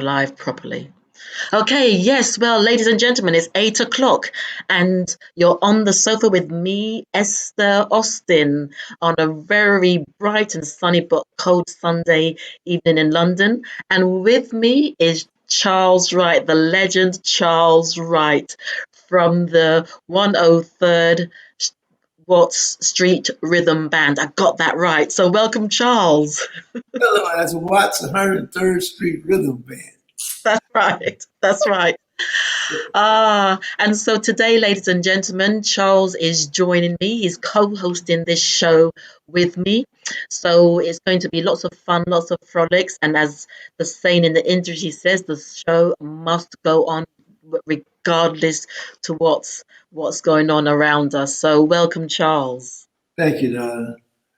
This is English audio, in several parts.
live properly. Okay, yes, well, ladies and gentlemen, it's 8 o'clock, and you're on the sofa with me, Esther Austin, on a very bright and sunny but cold Sunday evening in London. And with me is Charles Wright, the legend Charles Wright from the 103rd Watts Street Rhythm Band. I got that right. So, welcome, Charles. Hello, that's Watts 103rd Street Rhythm Band. That's right. That's right. And so today, ladies and gentlemen, Charles is joining me. He's co-hosting this show with me. So it's going to be lots of fun, lots of frolics. And as the saying in the industry says, the show must go on regardless to what's going on around us. So welcome, Charles. Thank you, Donna.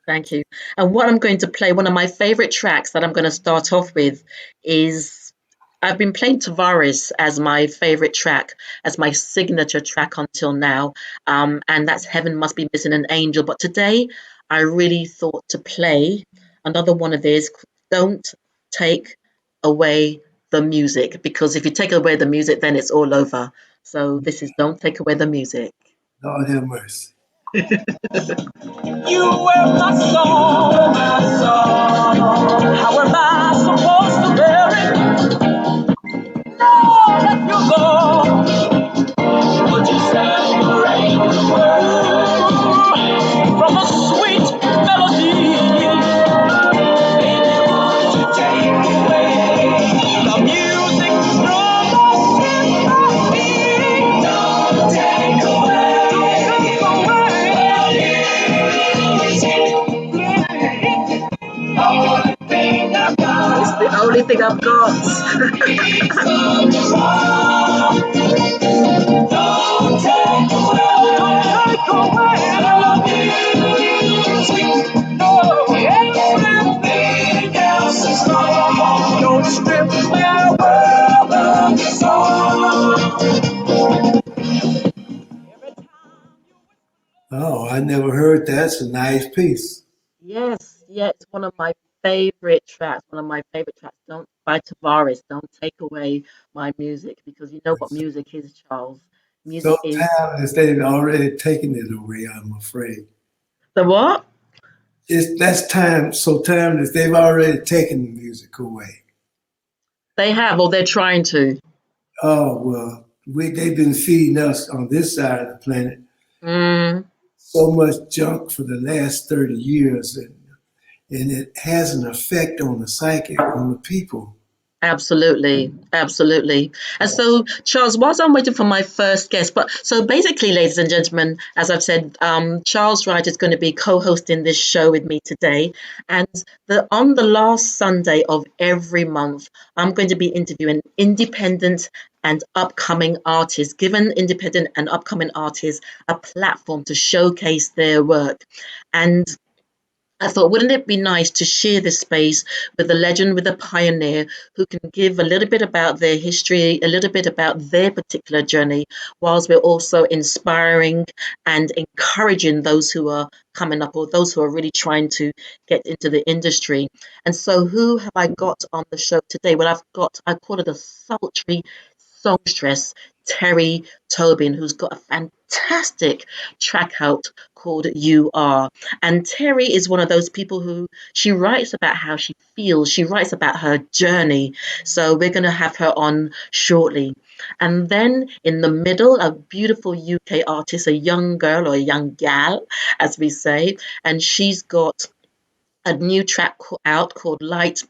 Thank you. And what I'm going to play, one of my favorite tracks that I'm going to start off with is I've been playing Tavares as my favorite track, as my signature track until now. And that's Heaven Must Be Missing an Angel. But today I really thought to play another one of these, Don't Take Away the Music, because if you take away the music, then it's all over. So this is Don't Take Away the Music. Lord have mercy. You were my song, my song. How am I supposed to bear it? Now that you're gone, would you separate the world from a sweet melody? Baby, would you take away the music from my sympathy? Don't take It's the only thing I've got. Don't take away. No, everything else is gone. Don't strip my world of song. Oh, I never heard that. It's a nice piece. Yes, yeah, it's one of my favorite tracks. One of my favorite tracks. Don't by Tavares. Don't take away my music because you know what It's music is, Charles. so Music is timeless, they've already taken it away, I'm afraid. the what? That's time so timeless, they've already taken the music away. They have, or they're trying to. Oh, well, they've been feeding us on this side of the planet Mm. so much junk for the last 30 years, and it has an effect on the psyche, on the people. Absolutely, absolutely. And so, Charles, whilst I'm waiting for my first guest, but so basically, ladies and gentlemen, as I've said, Charles Wright is going to be co-hosting this show with me today. And on the last Sunday of every month, I'm going to be interviewing independent and upcoming artists, giving independent and upcoming artists a platform to showcase their work. And I thought, wouldn't it be nice to share this space with a legend, with a pioneer who can give a little bit about their history, a little bit about their particular journey, whilst we're also inspiring and encouraging those who are coming up or those who are really trying to get into the industry. And so, who have I got on the show today? Well, I call it a sultry songstress, Teri Tobin, who's got a fantastic track out called You Are. And Teri is one of those people who she writes about how she feels, she writes about her journey. So we're going to have her on shortly. And then in the middle, a beautiful UK artist, a young girl or a young gal, as we say, and she's got a new track out called Light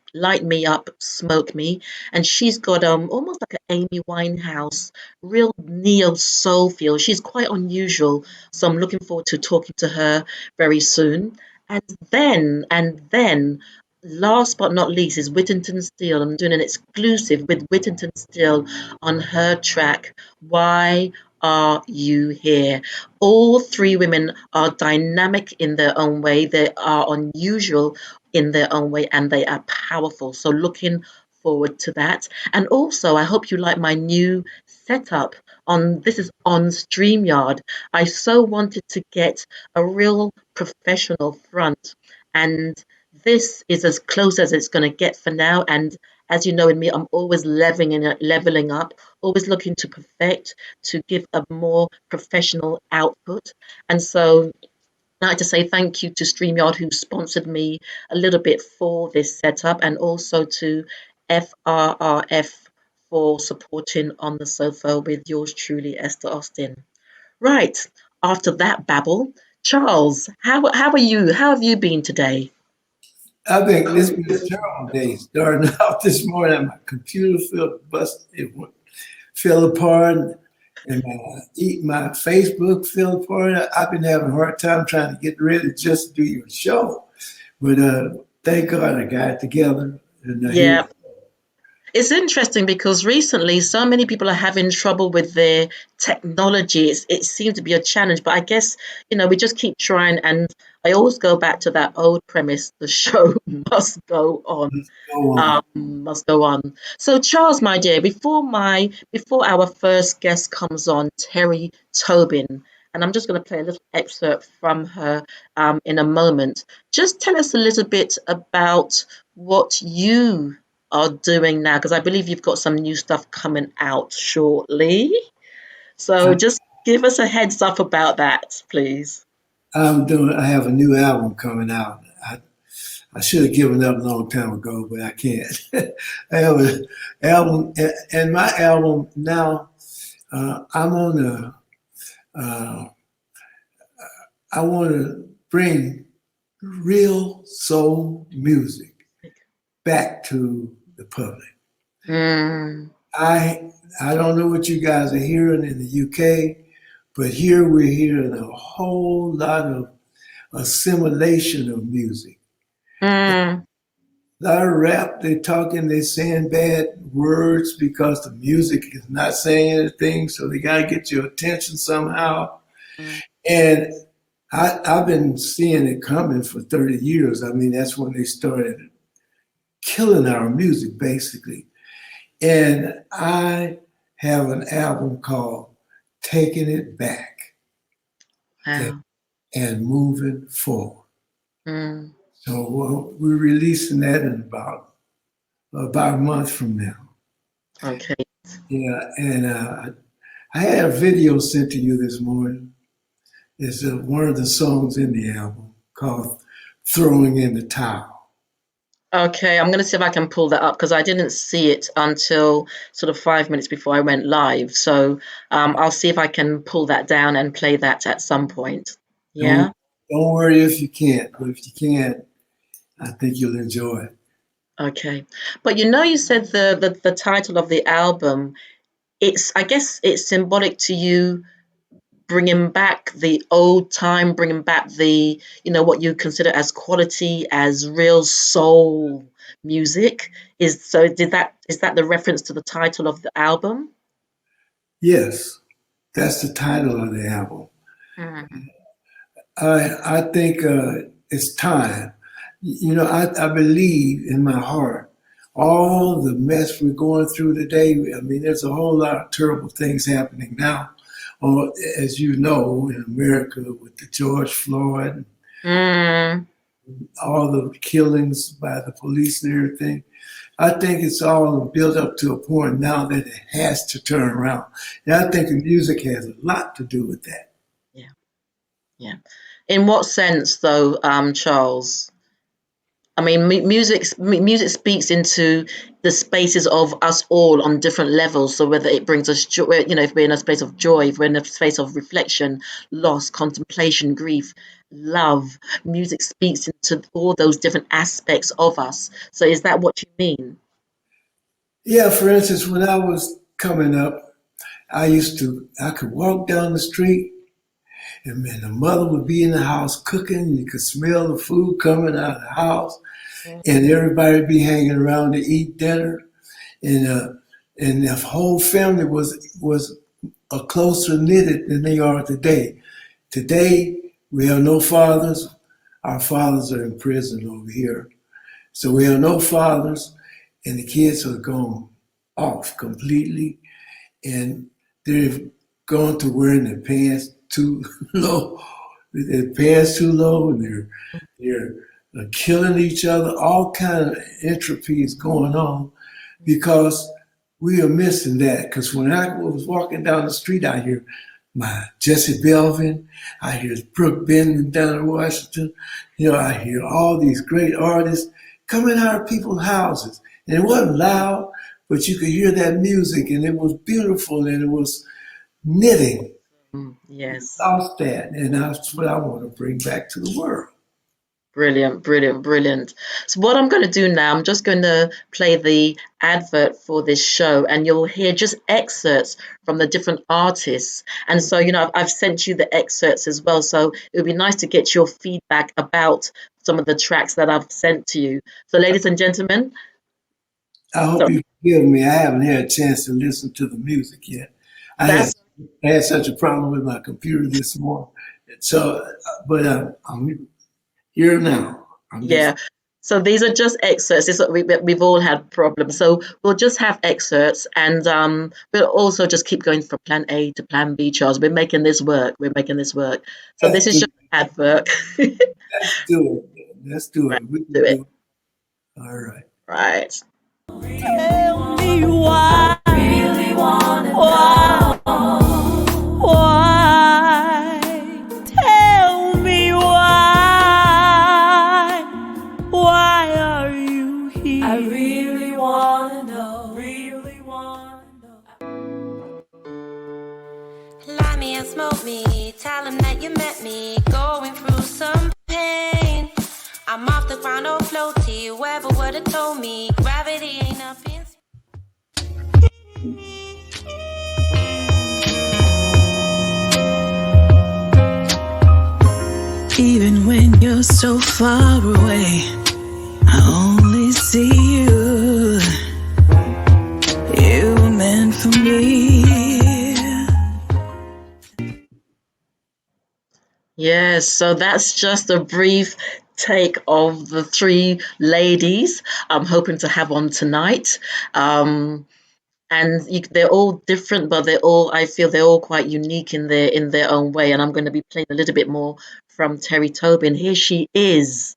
Me Up, Smoke Me, and she's got almost like an Amy Winehouse, real neo soul feel. She's quite unusual, so I'm looking forward to talking to her very soon. And then last but not least is Whittington Still. I'm doing an exclusive with Whittington Still on her track Why Are You Here? All three women are dynamic in their own way. They are unusual in their own way and they are powerful. So looking forward to that. And also, I hope you like my new setup on this is on StreamYard. I so wanted to get a real professional front and this is as close as it's going to get for now. And as you know, in me, I'm always leveling up, always looking to perfect, to give a more professional output. And so I'd like to say thank you to StreamYard, who sponsored me a little bit for this setup, and also to FRRF for supporting On the Sofa with yours truly, Esther Austin. Right, after that babble, Charles, how are you? How have you been today? I think this been a terrible day. Starting out this morning, my computer fell apart, and my Facebook fell apart. I've been having a hard time trying to get ready just to do your show, but thank God I got it together. And here, Yeah, it's interesting because recently so many people are having trouble with their technology. It seems to be a challenge, but I guess, we just keep trying. And I always go back to that old premise: the show must go on. let's go on. Must go on. So, Charles, my dear, before our first guest comes on, Teri Tobin, and I'm just going to play a little excerpt from her in a moment. Just tell us a little bit about what you are doing now, because I believe you've got some new stuff coming out shortly. So, just give us a heads up about that, please. I have a new album coming out. I should have given up a long time ago, but I can't. I have an album, and my album now. I'm on the. Uh, I want to bring real soul music back to the public. Mm, I don't know what you guys are hearing in the UK, but here we're hearing a whole lot of assimilation of music. mm, A lot of rap, they're saying bad words because the music is not saying anything, so they got to get your attention somehow. mm. And I've been seeing it coming for 30 years. I mean, that's when they started killing our music, basically. And I have an album called Taking It Back and, Wow. and Moving Forward. Mm, So we're releasing that in about a month from now. okay. Yeah, and I had a video sent to you this morning. It's one of the songs in the album called Throwing in the Towel. Okay, I'm going to see if I can pull that up because I didn't see it until sort of 5 minutes before I went live. So I'll see if I can pull that down and play that at some point. Don't Yeah. don't worry if you can't, but if you can, I think you'll enjoy it. Okay. But you said the title of the album. I guess it's symbolic to you bringing back the old time, bringing back what you consider as quality, as real soul music. Is that the reference to the title of the album? Yes, that's the title of the album. Mm, I think it's time. I believe in my heart all the mess we're going through today. I mean, there's a whole lot of terrible things happening now, as you know, in America with the George Floyd, mm, all the killings by the police and everything. I think it's all built up to a point now that it has to turn around. And I think the music has a lot to do with that. yeah, yeah. In what sense, though, Charles? I mean, music speaks into the spaces of us all on different levels. So whether it brings us joy, if we're in a space of joy, if we're in a space of reflection, loss, contemplation, grief, love, music speaks into all those different aspects of us. So is that what you mean? Yeah, for instance, when I was coming up, I could walk down the street and man, the mother would be in the house cooking. You could smell the food coming out of the house and everybody would be hanging around to eat dinner. And, uh, and the whole family was a closer knitted than they are today. Today, we have no fathers. Our fathers are in prison over here. So we have no fathers and the kids are gone off completely. And they've gone to wearing their pants too low. Their pants too low, and they're killing each other. All kind of entropy is going on. because we are missing that. Because when I was walking down the street, I hear my Jesse Belvin, I hear Brooke Benton down in Washington. I hear all these great artists coming out of people's houses. And it wasn't loud, but you could hear that music, and it was beautiful, and it was knitting. Yes. Lost that, and that's what I want to bring back to the world. Brilliant, brilliant, brilliant. So what I'm going to do now, I'm just going to play the advert for this show, and you'll hear just excerpts from the different artists. And so, I've sent you the excerpts as well. So it would be nice to get your feedback about some of the tracks that I've sent to you. So, ladies and gentlemen, I hope you forgive me. I haven't had a chance to listen to the music yet. I had such a problem with my computer this morning. So, but I'm here now. Yeah. So these are just excerpts. We've all had problems. So we'll just have excerpts, and we'll also just keep going from plan A to plan B, Charles. We're making this work. So this is just an advert. Let's do it. Let's do it. Right, We can do it. do it. All right. Right. Tell me why. Really wanna know. Why? Tell me why. Why are you here? I really wanna know. Really wanna know. Light me and smoke me. Tell them that you met me. Going through some pain. I'm off the ground or floaty. Whoever would have told me gravity ain't nothing. Even when you're so far away, I only see you. You were meant for me. Yes, so that's just a brief take of the three ladies I'm hoping to have on tonight. And they're all different, but I feel they're all quite unique in their own way. And I'm going to be playing a little bit more from Teri Tobin. Here she is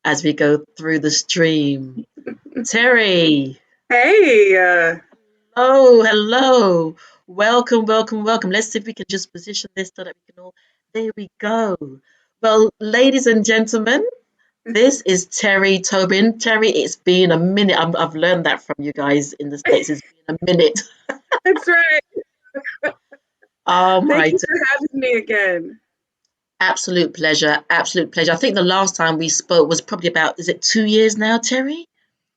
as we go through the stream. Teri. Hey. Oh, hello. Welcome, welcome, welcome. Let's see if we can just position this so that we can all. There we go. Well, ladies and gentlemen, this is Teri Tobin. Teri, it's been a minute. I've learned that from you guys in the States. It's been a minute. That's right. Oh Thank my you for having me again. Absolute pleasure. Absolute pleasure. I think the last time we spoke was probably about, is it 2 years now, Teri?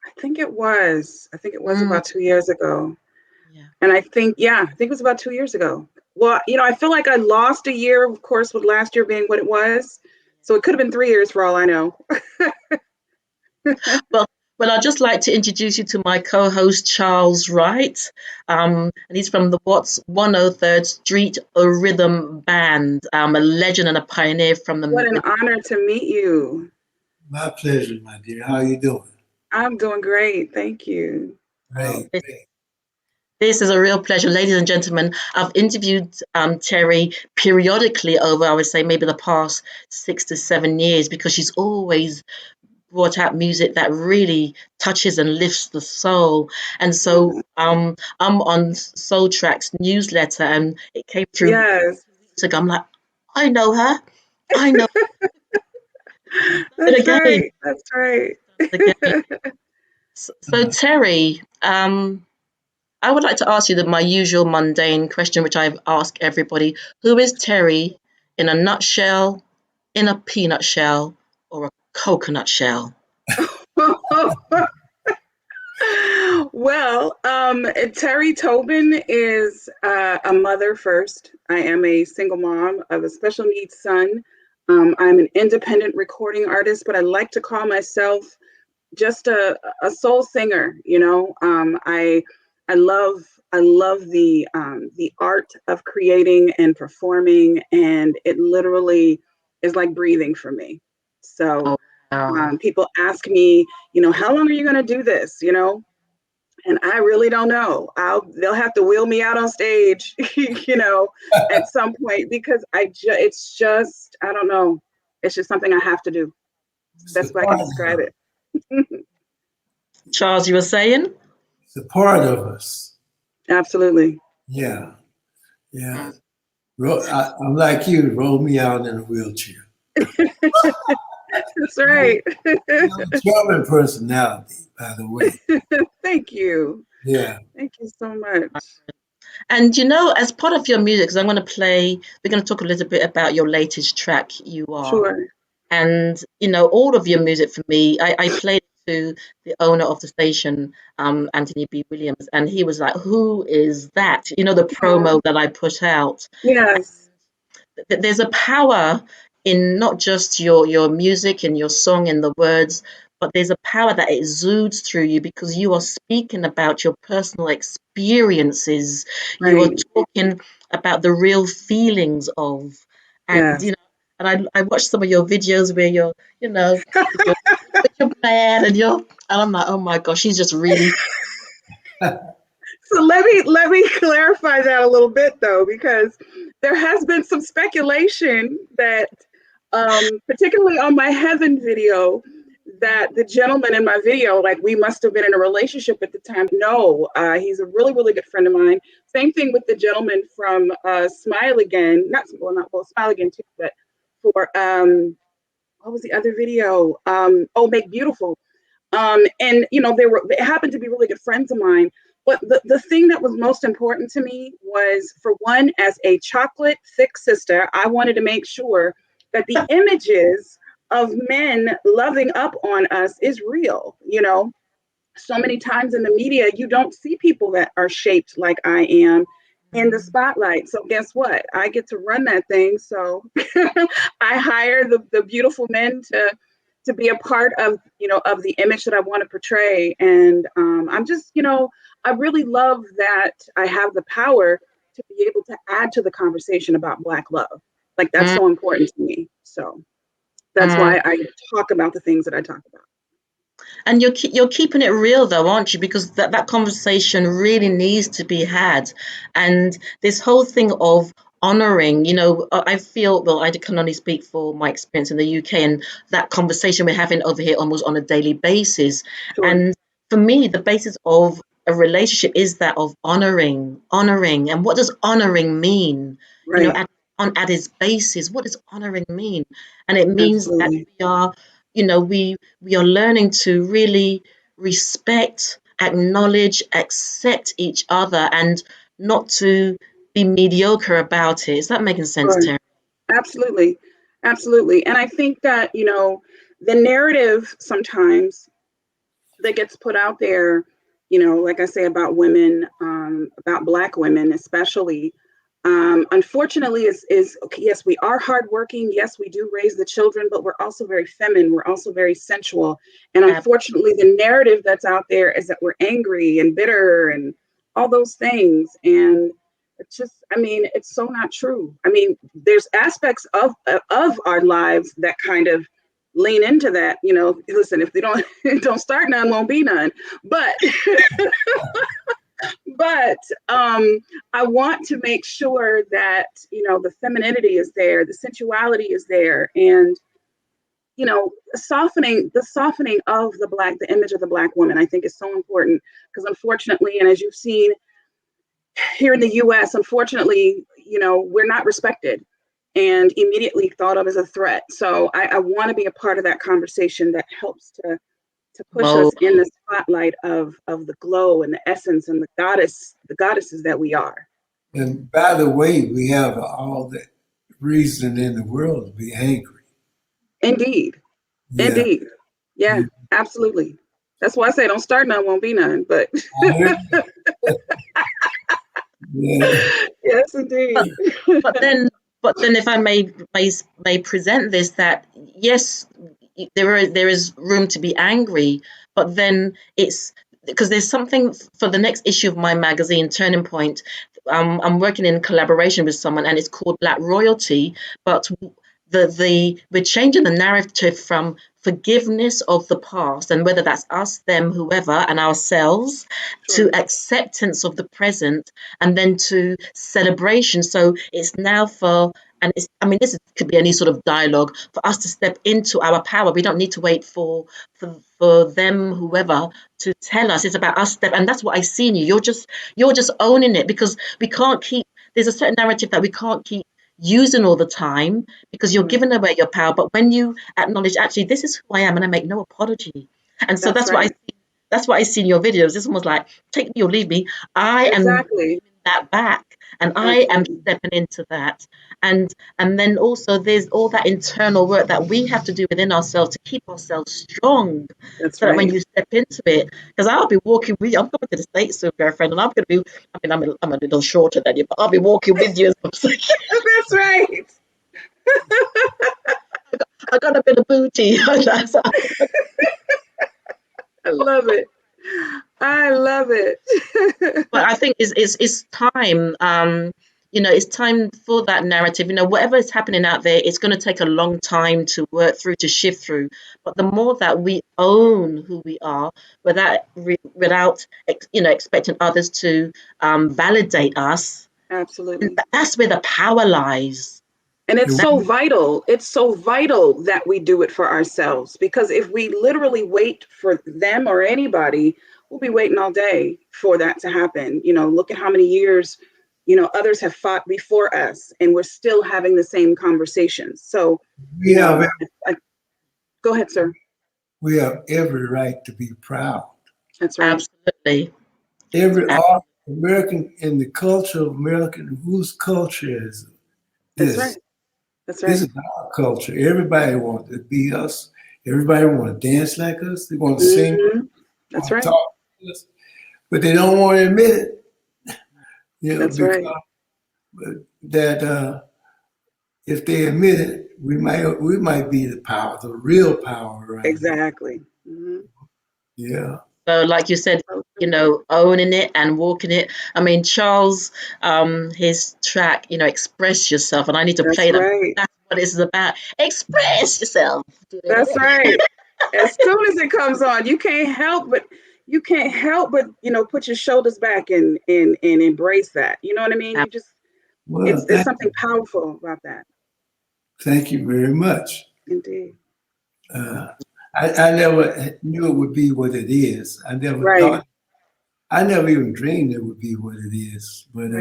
I think it was about 2 years ago. Yeah. And I think it was about 2 years ago. Well, I feel like I lost a year, of course, with last year being what it was. So it could have been 3 years for all I know. Well, I'd just like to introduce you to my co-host, Charles Wright. And he's from the Watts 103rd Street Rhythm Band, a legend and a pioneer from the... What an honor to meet you. My pleasure, my dear. How are you doing? I'm doing great. Thank you. Great. This is a real pleasure. Ladies and gentlemen, I've interviewed Teri periodically over, I would say, maybe the past 6 to 7 years, because she's always brought out music that really touches and lifts the soul. And so I'm on Soul Track's newsletter, and it came through. Yes. So I'm like, I know her. I know. That's right. That's right. So Teri, I would like to ask you my usual mundane question, which I ask everybody. Who is Teri in a nutshell, in a peanut shell, or a coconut shell? Well, Teri Tobin is a mother first. I am a single mom of a special needs son. I'm an independent recording artist, but I like to call myself just a soul singer. I love the art of creating and performing, and it literally is like breathing for me. So people ask me, how long are you going to do this? And I really don't know. They'll have to wheel me out on stage, at some point, because it's just, I don't know. It's just something I have to do. That's why I can describe it. Charles, you were saying? It's a part of us. Absolutely. Yeah. Yeah. I'm like you, roll me out in a wheelchair. That's right. You have a charming personality, by the way. Thank you. Yeah. Thank you so much. And as part of your music, because we're going to talk a little bit about your latest track, You Are. Sure. And, all of your music for me, I played it to the owner of the station, Anthony B. Williams, and he was like, who is that? The promo that I put out. Yes. There's a power in not just your music and your song and the words, but there's a power that exudes through you because you are speaking about your personal experiences. You are Right. talking about the real feelings of, and Yes. and I watched some of your videos where you're mad and I'm like, oh my gosh, she's just really. So let me clarify that a little bit though, because there has been some speculation that, particularly on my Heaven video, that the gentleman in my video, like we must have been in a relationship at the time. No, he's a really, really good friend of mine. Same thing with the gentleman from Smile Again, not Smile Again too, but for what was the other video? Oh, Make Beautiful. And they happened to be really good friends of mine. But the thing that was most important to me was, for one, as a chocolate thick sister, I wanted to make sure that the images of men loving up on us is real. So many times in the media, you don't see people that are shaped like I am in the spotlight. So guess what? I get to run that thing. So I hire the beautiful men to be a part of of the image that I want to portray. And I'm just I really love that I have the power to be able to add to the conversation about Black love. Like that's so important to me. So that's why I talk about the things that I talk about. And you're keeping it real though, aren't you? Because that conversation really needs to be had. And this whole thing of honoring, I feel, well, I can only speak for my experience in the UK and that conversation we're having over here almost on a daily basis. Sure. And for me, the basis of a relationship is that of honoring. And what does honoring mean? Right. At its basis, what does honoring mean? And it means that Absolutely. we are we are learning to really respect, acknowledge, accept each other and not to be mediocre about it. Is that making sense, Sure. Teri? Absolutely. Absolutely. And I think that, the narrative sometimes that gets put out there, like I say about women, about Black women especially, unfortunately is okay, yes, we are hardworking. Yes, we do raise the children, but we're also very feminine. We're also very sensual. And unfortunately, the narrative that's out there is that we're angry and bitter and all those things. And it's just, it's so not true. There's aspects of our lives that kind of lean into that. Listen, if they don't don't start, none won't be none. But but I want to make sure that the femininity is there, the sensuality is there, and the softening of the image of the Black woman, I think is so important, because unfortunately, and as you've seen here in the U.S., unfortunately, we're not respected and immediately thought of as a threat. So I want to be a part of that conversation that helps to push us in the spotlight of the glow and the essence and the goddesses that we are. And by the way, we have all the reason in the world to be angry. Indeed. Yeah. Indeed. Yeah, absolutely. That's why I say don't start none, won't be none. But Yeah. yes, indeed. But then if I may present this, that yes, there is room to be angry, but then it's because there's something for the next issue of my magazine, Turning Point. I'm working in collaboration with someone, and it's called Black Royalty. But we're changing the narrative from forgiveness of the past, and whether that's us, them, whoever, and ourselves, Sure. to acceptance of the present, and then to celebration. So it's now for And could be any sort of dialogue for us to step into our power. We don't need to wait for them, whoever, to tell us. It's about us and that's what I see in you. You're just owning it, because we can't keep. There's a certain narrative that we can't keep using all the time, because you're giving away your power. But when you acknowledge, actually, this is who I am, and I make no apology. And so that's what I see. That's what I see in your videos. It's almost like, take me or leave me. I am giving that back, and I am stepping into that. And then also there's all that internal work that we have to do within ourselves to keep ourselves strong. So that when you step into it, because I'll be walking with you. I'm coming to the States soon, girlfriend, and I'm going to be. I'm a little shorter than you, but I'll be walking with you. That's right. I got a bit of booty. I love it. I love it. But I think it's time. It's time for that narrative. Whatever is happening out there, it's going to take a long time to work through, to shift through. But the more that we own who we are, without expecting others to validate us, absolutely, that's where the power lies. And it's so vital. It's so vital that we do it for ourselves, because if we literally wait for them or anybody, we'll be waiting all day for that to happen. Look at how many years, others have fought before us, and we're still having the same conversations. So, go ahead, sir. We have every right to be proud. That's right. Absolutely. All American, in the culture of American, whose culture is this? That's right. That's right. This is our culture. Everybody wants to be us. Everybody wants to dance like us. They want to sing. That's right. Talk to us, but they don't want to admit it. That's right. That if they admit it, we might be the power, the real power, right? Exactly. Mm-hmm. Yeah. So, like you said, owning it and walking it. Charles, his track, express yourself, and I need to play that. Right. That's what this is about. Express yourself. That's right. As soon as it comes on, you can't help but put your shoulders back and embrace that. You know what I mean? You just it's something powerful about that. Thank you very much. Indeed. I never knew it would be what it is. I never thought. I never even dreamed it would be what it is. But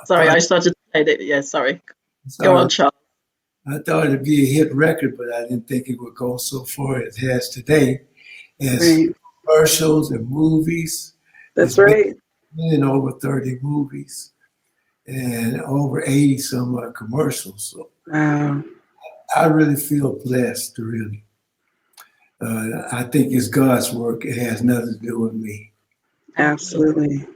sorry, I started to say that. Yeah, sorry. Go on, Charles. I thought it'd be a hit record, but I didn't think it would go so far as it has today. As commercials and movies. That's right. In over 30 movies and over 80 some commercials. So wow. I really feel blessed, really. I think it's God's work. It has nothing to do with me. Absolutely.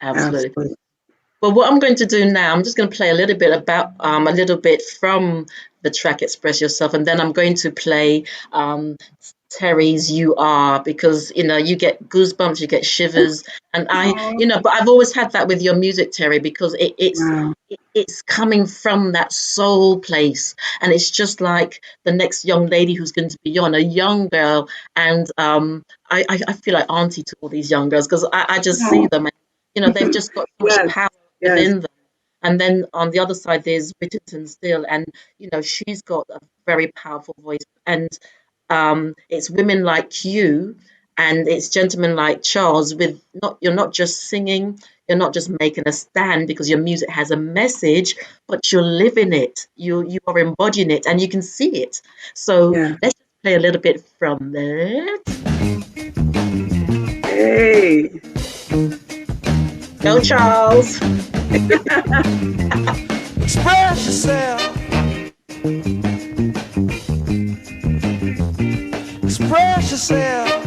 Well, what I'm going to do now, I'm just going to play a little bit from the track Express Yourself, and then I'm going to play Teri's You Are, because you get goosebumps, you get shivers, and but I've always had that with your music, Teri, because it's coming from that soul place, and it's just like the next young lady who's going to be on, a young girl, and I feel like auntie to all these young girls, because I just see them, and they've just got so much power within them. And then on the other side, there's Whittington Still, and she's got a very powerful voice, and it's women like you, and it's gentlemen like Charles. You're not just singing, you're not just making a stand because your music has a message, but you're living it. You are embodying it, and you can see it. So let's just play a little bit from that. Hey, go Charles. Express yourself. Express yourself.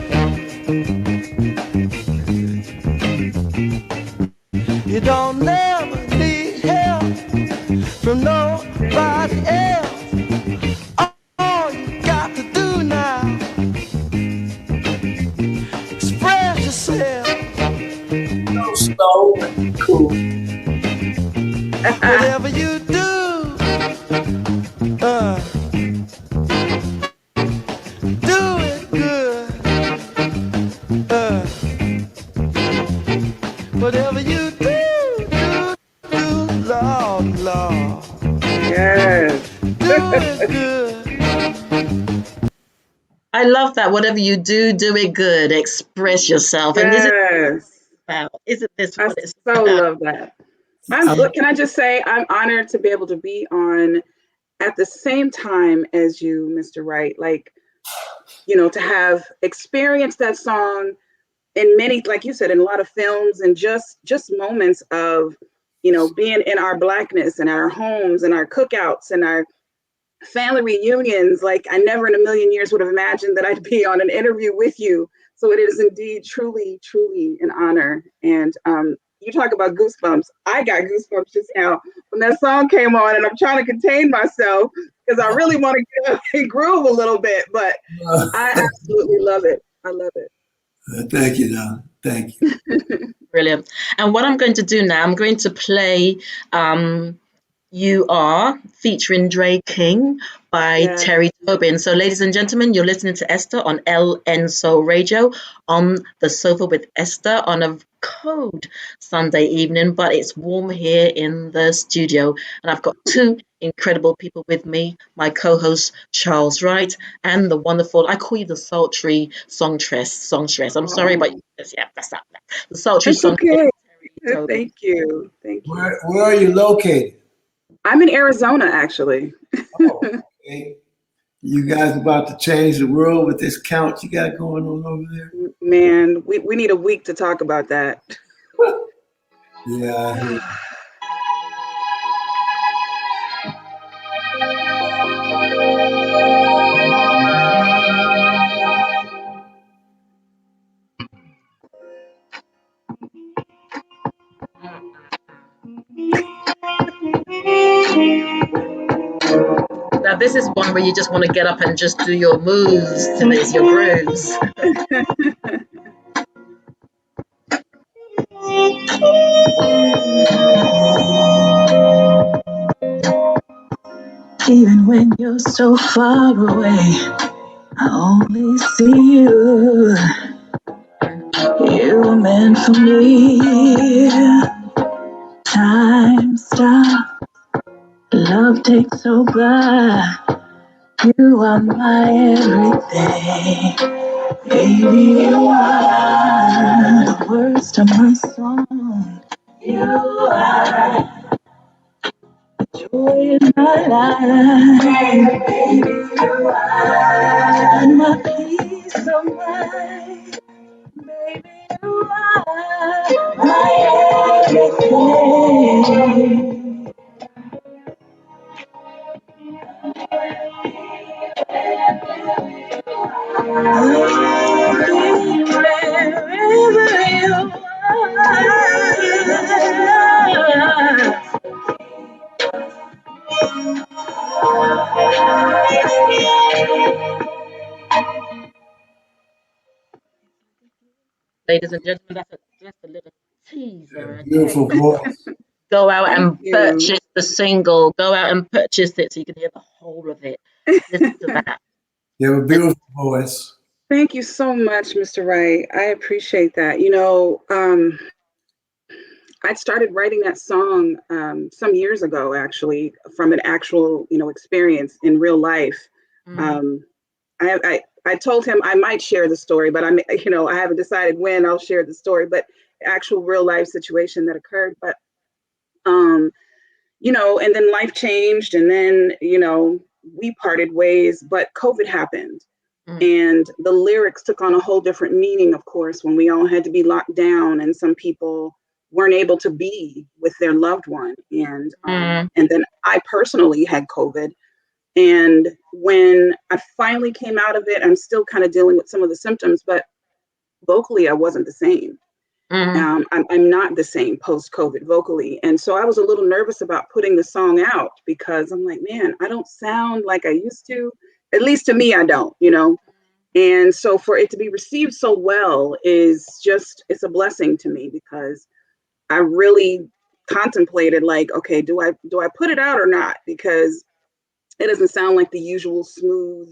You don't never need help from nobody else. All you got to do now, express yourself. Slow and cool. Whatever you do, do it good. Whatever you do, Lord. love that. Whatever you do, do it good. Express yourself. And Yes, isn't this I what it's so about? love that. Um, Can I just say, I'm honored to be able to be on at the same time as you, Mr. Wright. Like, to have experienced that song in many, like you said, in a lot of films, and just moments of, being in our Blackness and our homes and our cookouts and our family reunions. Like, I never in a million years would have imagined that I'd be on an interview with you. So it is indeed truly, truly an honor. And you talk about goosebumps. I got goosebumps just now when that song came on, and I'm trying to contain myself because I really want to get up and groove a little bit, but I absolutely love it. I love it. thank you, Don. Thank you. Brilliant. And what I'm going to do now, I'm going to play You Are featuring Dre King by Yeah. Teri Tobin. So, ladies and gentlemen, you're listening to Esther on LN Soul Radio on the sofa with Esther on a cold Sunday evening, but it's warm here in the studio. And I've got two incredible people with me, my co-host Charles Wright and the wonderful, I call you the Sultry Songstress. I'm sorry, but yeah, that's that. The Sultry It's Songstress. okay. Teri Tobin. Thank you. Thank you. Where are you located? I'm in Arizona, actually. Oh, okay. You guys about to change the world with this count you got going on over there? Man, we need a week to talk about that. Yeah, I hear. Now this is one where you just want to get up and just do your moves to this, your grooves. Even when you're so far away, I only see you. You were meant for me. Time stop, love takes over. You are my everything. Baby, you are the words to my song. You are joy in my life. Baby, you are my peace of mind. Baby, you are my everything. I'll be wherever you are. Ladies and gentlemen, that's just a little teaser. Okay, Beautiful voice. go out Thank and you. purchase the single. Go out and purchase it so you can hear the whole of it. Listen to that. You have a beautiful voice. Thank you so much, Mr. Wright. I appreciate that. I started writing that song some years ago, actually, from an actual, experience in real life. Mm, Um, I told him I might share the story, but I haven't decided when I'll share the story, but actual real life situation that occurred. But and then life changed, and then we parted ways. But COVID happened, mm, and the lyrics took on a whole different meaning, of course, when we all had to be locked down, and some people weren't able to be with their loved one, mm, and then I personally had COVID. And when I finally came out of it, I'm still kind of dealing with some of the symptoms, but vocally, I wasn't the same. mm. I'm not the same post COVID vocally. And so I was a little nervous about putting the song out because I'm like, man, I don't sound like I used to. At least to me, I don't. And so for it to be received so well it's a blessing to me, because I really contemplated, like, okay, do I put it out or not? Because it doesn't sound like the usual smooth,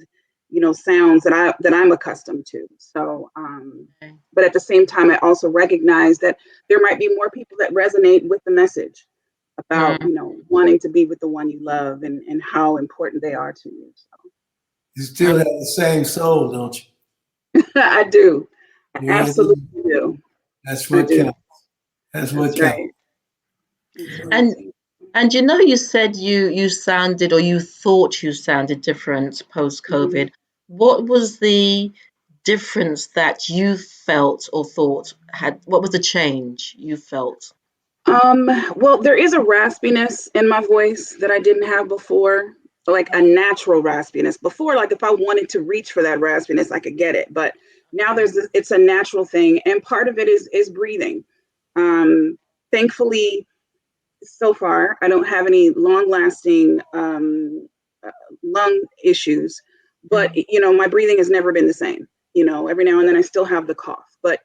sounds that I'm accustomed to. So, Okay. but at the same time, I also recognize that there might be more people that resonate with the message about, Mm. wanting to be with the one you love, and how important they are to you. So, You still have the same soul, don't you? I do. I Yeah, absolutely do. that's I what do. counts. That's what That's counts. right. That's right. And and you said you sounded or you thought you sounded different post Mhm. COVID. What was the difference that you felt or thought had? What was the change you felt? Well, there is a raspiness in my voice that I didn't have before, like a natural raspiness. Before, like if I wanted to reach for that raspiness, I could get it. But now it's a natural thing, and part of it is breathing. Um, Thankfully, so far, I don't have any long-lasting uh, lung issues, but Mm, my breathing has never been the same. Every now and then I still have the cough, but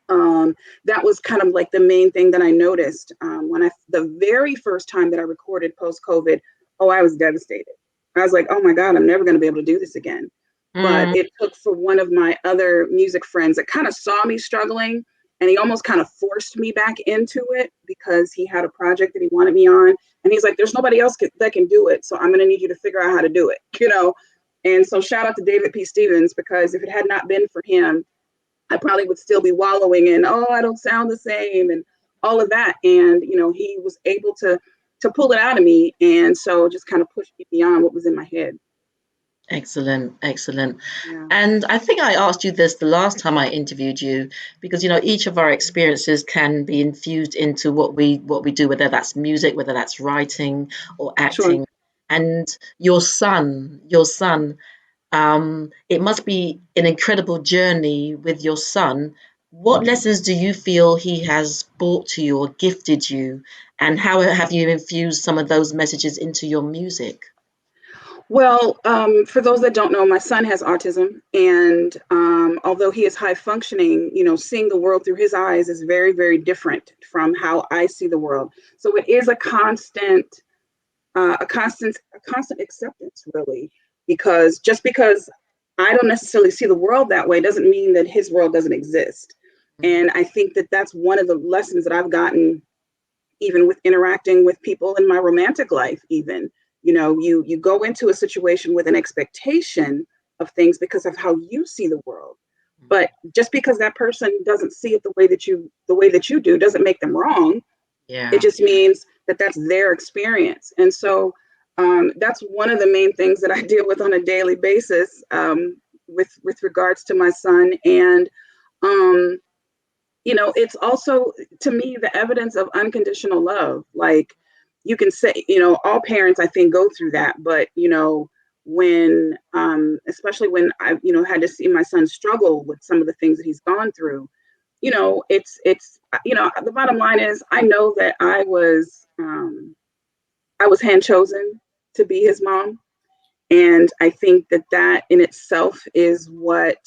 that was kind of like the main thing that I noticed when the very first time that I recorded post COVID. Oh, I was devastated. I was like, oh my God, I'm never going to be able to do this again. But mm, it took for one of my other music friends that kind of saw me struggling, and he almost kind of forced me back into it because he had a project that he wanted me on. And he's like, there's nobody else that can do it. So I'm going to need you to figure out how to do it. And so shout out to David P. Stevens, because if it had not been for him, I probably would still be wallowing in, oh, I don't sound the same and all of that. And, he was able to pull it out of me. And so just kind of pushed me beyond what was in my head. excellent, excellent. Yeah, And I think I asked you this the last time I interviewed you because each of our experiences can be infused into what we do, whether that's music, whether that's writing or sure. acting. And your son, it must be an incredible journey with your son. What lessons do you feel he has brought to you or gifted you, and how have you infused some of those messages into your music? Well, for those that don't know, my son has autism. And although he is high functioning, seeing the world through his eyes is very, very different from how I see the world. So it is a constant acceptance, really, because just because I don't necessarily see the world that way doesn't mean that his world doesn't exist. And I think that that's one of the lessons that I've gotten, even with interacting with people in my romantic life. Even, you go into a situation with an expectation of things because of how you see the world. But just because that person doesn't see it the way that you do doesn't make them wrong. It Yeah. just means that that's their experience. And so that's one of the main things that I deal with on a daily basis, with regards to my son. And um, it's also, to me, the evidence of unconditional love. Like, you can say, all parents, I think, go through that. But when especially when I had to see my son struggle with some of the things that he's gone through, it's the bottom line is, I know that I was hand chosen to be his mom. And I think that that in itself is what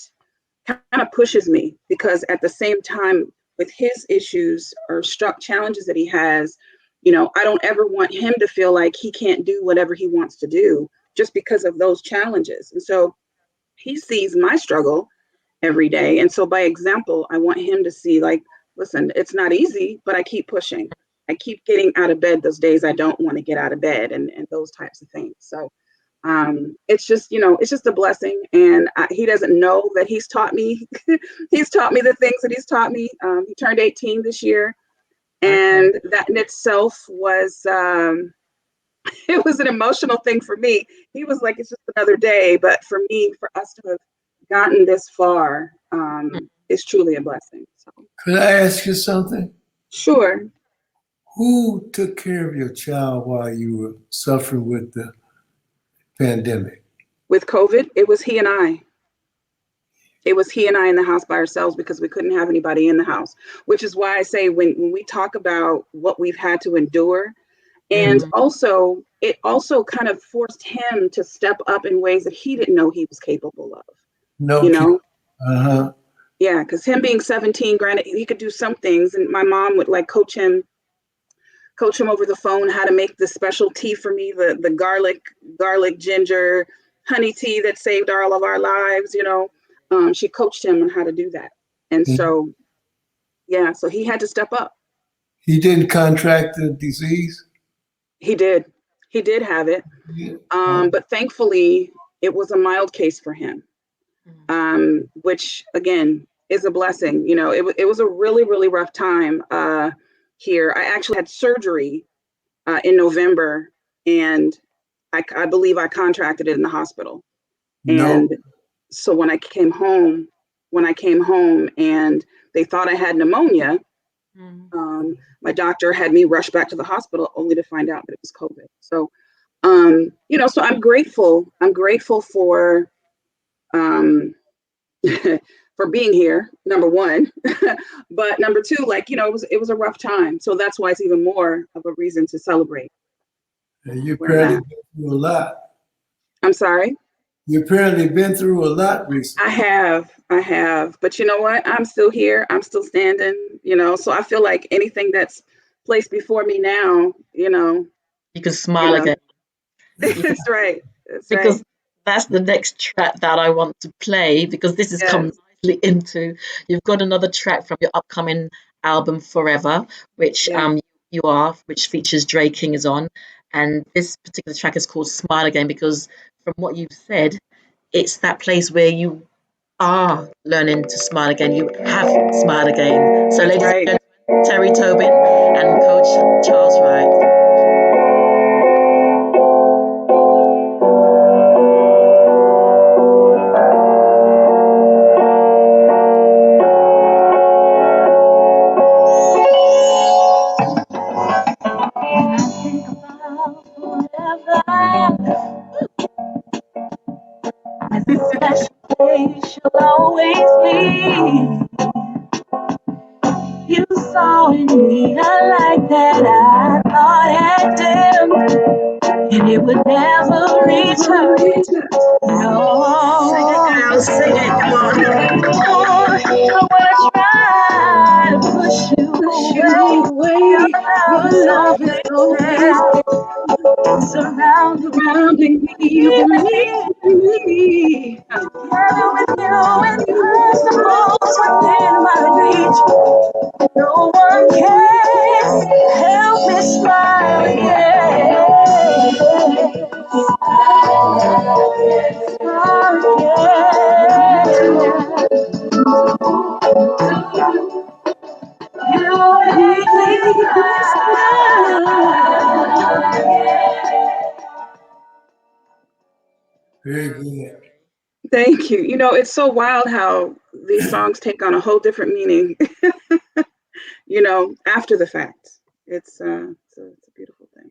kind of pushes me, because at the same time, with his issues or struck challenges that he has, I don't ever want him to feel like he can't do whatever he wants to do just because of those challenges. And so he sees my struggle every day. And so by example, I want him to see, like, listen, it's not easy, but I keep pushing. I keep getting out of bed those days I don't want to get out of bed, and those types of things. So it's just a blessing. And he doesn't know that he's taught me, he's taught me the things that he's taught me. He turned 18 this year. Okay. And that in itself was, it was an emotional thing for me. He was like, it's just another day. But for me, for us to have gotten this far, is truly a blessing. So, Could I ask you something? sure. Who took care of your child while you were suffering with the pandemic? With COVID, it was he and I. It was he and I in the house by ourselves because we couldn't have anybody in the house, which is why I say, when we talk about what we've had to endure, and Mm, also it also kind of forced him to step up in ways that he didn't know he was capable of, No you kid. know? Uh-huh. Yeah, because him being 17, granted, he could do some things, and my mom would like coach him over the phone how to make the special tea for me, the garlic ginger honey tea that saved all of our lives. She coached him on how to do that. And so, yeah, so he had to step up. He didn't contract the disease? He did have it. Yeah. Oh, But thankfully, it was a mild case for him, which again is a blessing. You know, it was a really, really rough time here. I actually had surgery in November, and I believe I contracted it in the hospital. And so when I came home and they thought I had pneumonia, my doctor had me rush back to the hospital only to find out that it was COVID. So, you know, so I'm grateful for, for being here, number one, but number two, like, you know, it was a rough time. So that's why it's even more of a reason to celebrate. You've apparently been through a lot. I'm sorry? You've apparently been through a lot recently. I have, but you know what? I'm still here. I'm still standing, you know, so I feel like anything that's placed before me now, you know. You can smile again. That's right. Because that's the next track that I want to play, because this is come nicely into, you've got another track from your upcoming album Forever, which which features Dre King is on. And this particular track is called Smile Again, because from what you've said, it's that place where you are learning to smile again. You have smiled again. So ladies and gentlemen, Teri Tobin and Coach Charles Wright. Special place you'll always be. You saw in me a light that I thought had dimmed, and it would never return. No. Sing it, come on. But when I try to push you away, your love is always surrounding me, you believe me. Together with you, impossible within my reach. No one can help me smile again. Very good. Thank you. You know, it's so wild how these songs take on a whole different meaning, you know, after the fact. It's a beautiful thing.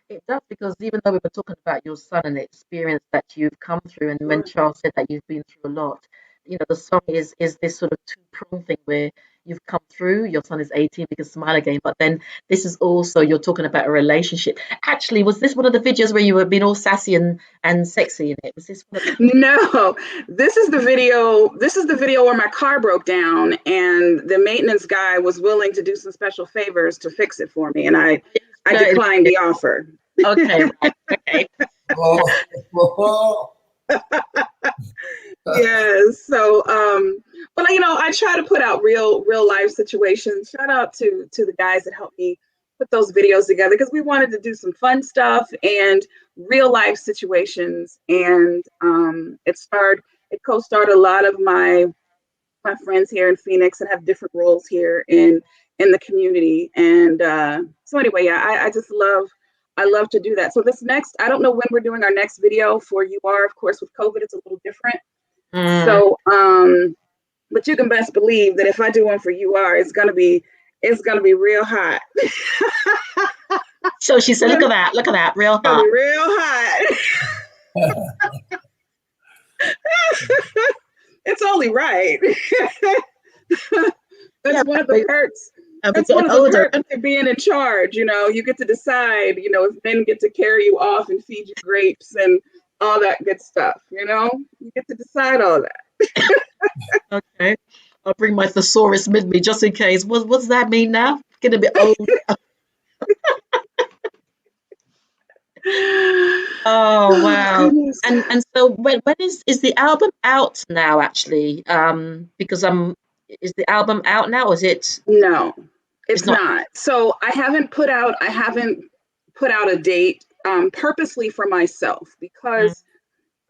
It does, because even though we were talking about your son and the experience that you've come through, and when Charles said that you've been through a lot, you know, the song is this sort of two-pronged thing where you've come through, your son is 18, we can smile again, but then this is also, you're talking about a relationship. Actually, was this one of the videos where you were being all sassy and sexy in it? Was this one of the... No, this is the video where my car broke down and the maintenance guy was willing to do some special favors to fix it for me, and I declined the offer. Okay, right, okay. Yes. So, but you know, I try to put out real life situations. Shout out to the guys that helped me put those videos together, because we wanted to do some fun stuff and real life situations. And it co-starred a lot of my friends here in Phoenix that have different roles here in the community. And so anyway, yeah, I just love to do that. So this next, I don't know when we're doing our next video for You Are. Of course, with COVID, it's a little different. So, but you can best believe that if I do one for You Are, it's gonna be real hot. So she said, look at that, real hot. Real hot. It's only right. That's one of the perks. That's one of the perks of being in charge. You know, you get to decide, you know, if men get to carry you off and feed you grapes and all that good stuff, you know, you get to decide all that. Okay. I'll bring my thesaurus with me just in case. What does that mean now? Get a bit old. Oh wow! And so when is the album out now? Actually, because is the album out now? Or is it? No, it's not. So I haven't put out a date purposely for myself, because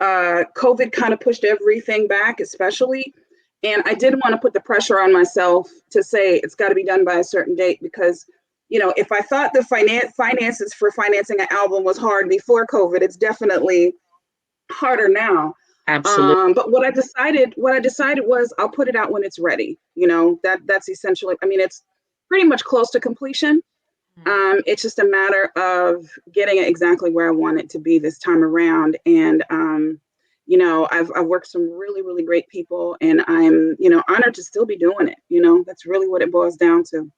COVID kind of pushed everything back, especially. And I didn't want to put the pressure on myself to say it's got to be done by a certain date because, if I thought the finances for financing an album was hard before COVID, it's definitely harder now. Absolutely. But what I decided was I'll put it out when it's ready. That's essentially, it's pretty much close to completion. It's just a matter of getting it exactly where I want it to be this time around. And, I've worked with some really, really great people, and I'm, honored to still be doing it. That's really what it boils down to.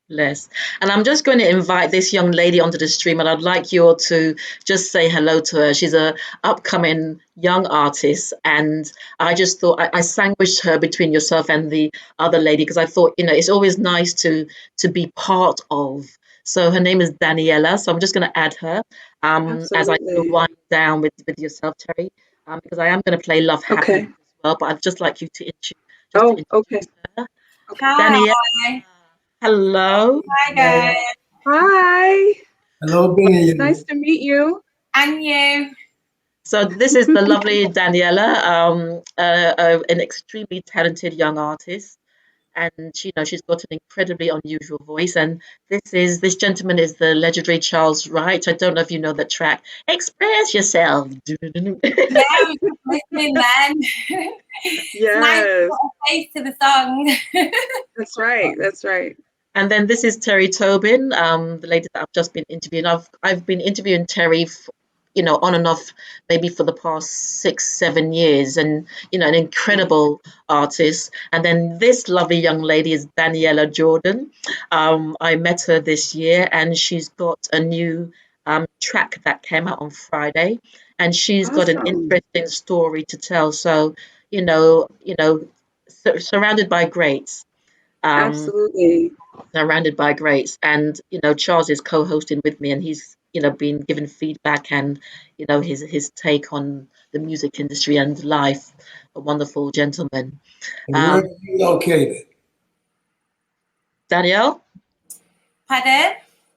Bless. And I'm just going to invite this young lady onto the stream, and I'd like you all to just say hello to her. She's a upcoming young artist, and I just thought I sandwiched her between yourself and the other lady because I thought, it's always nice to be part of. So her name is Daniellah. So I'm just going to add her as I Absolutely. wind down with yourself, Teri, because I am going to play Love Happens Okay. as well. But I'd just like you to Oh, okay. her. Hi. Daniellah, hello. Hi, guys. Hi. Hello, Benny. Nice to meet you. And you. So this is the lovely Daniellah, an extremely talented young artist, and she's got an incredibly unusual voice. And this gentleman is the legendary Charles Wright. I don't know if you know that track. Express yourself. Yeah, I was just listening then. Yes. Nice to put a face to the song. That's right. That's right. And then this is Teri Tobin, the lady that I've just been interviewing. I've been interviewing Teri, on and off, maybe for the past 6-7 years, and an incredible artist. And then this lovely young lady is Daniellah Jordan. I met her this year, and she's got a new track that came out on Friday, and she's got an Awesome. interesting story to tell. So, surrounded by greats. Absolutely. Surrounded by greats, and Charles is co-hosting with me, and he's been giving feedback and his take on the music industry and life. A wonderful gentleman. And where are you located? Danielle, Pardon?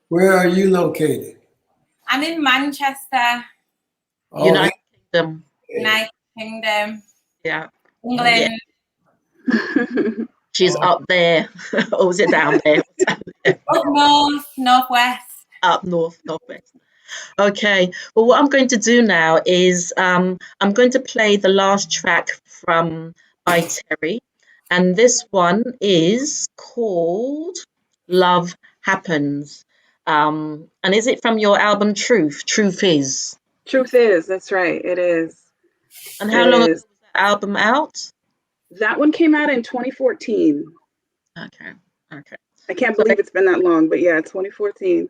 Where are you located? I'm in Manchester, Oh, United Kingdom. United Kingdom, Yeah, England. she's up there. Or was it down there? Up north, northwest. Up north, northwest. Okay, well, what I'm going to do now is I'm going to play the last track by Teri, and this one is called Love Happens. And is it from your album Truth? Truth Is. Truth is, that's right. It is. And how long ago was that album out? That one came out in 2014. Okay. I can't believe it's been that long, but yeah, 2014.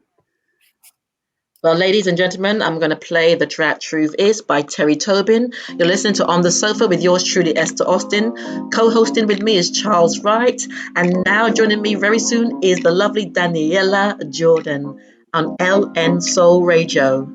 Well, ladies and gentlemen, I'm going to play the track Truth Is by Teri Tobin. You're listening to On the Sofa with yours truly, Esther Austin. Co-hosting with me is Charles Wright. And now joining me very soon is the lovely Daniellah Jordan on LN Soul Radio.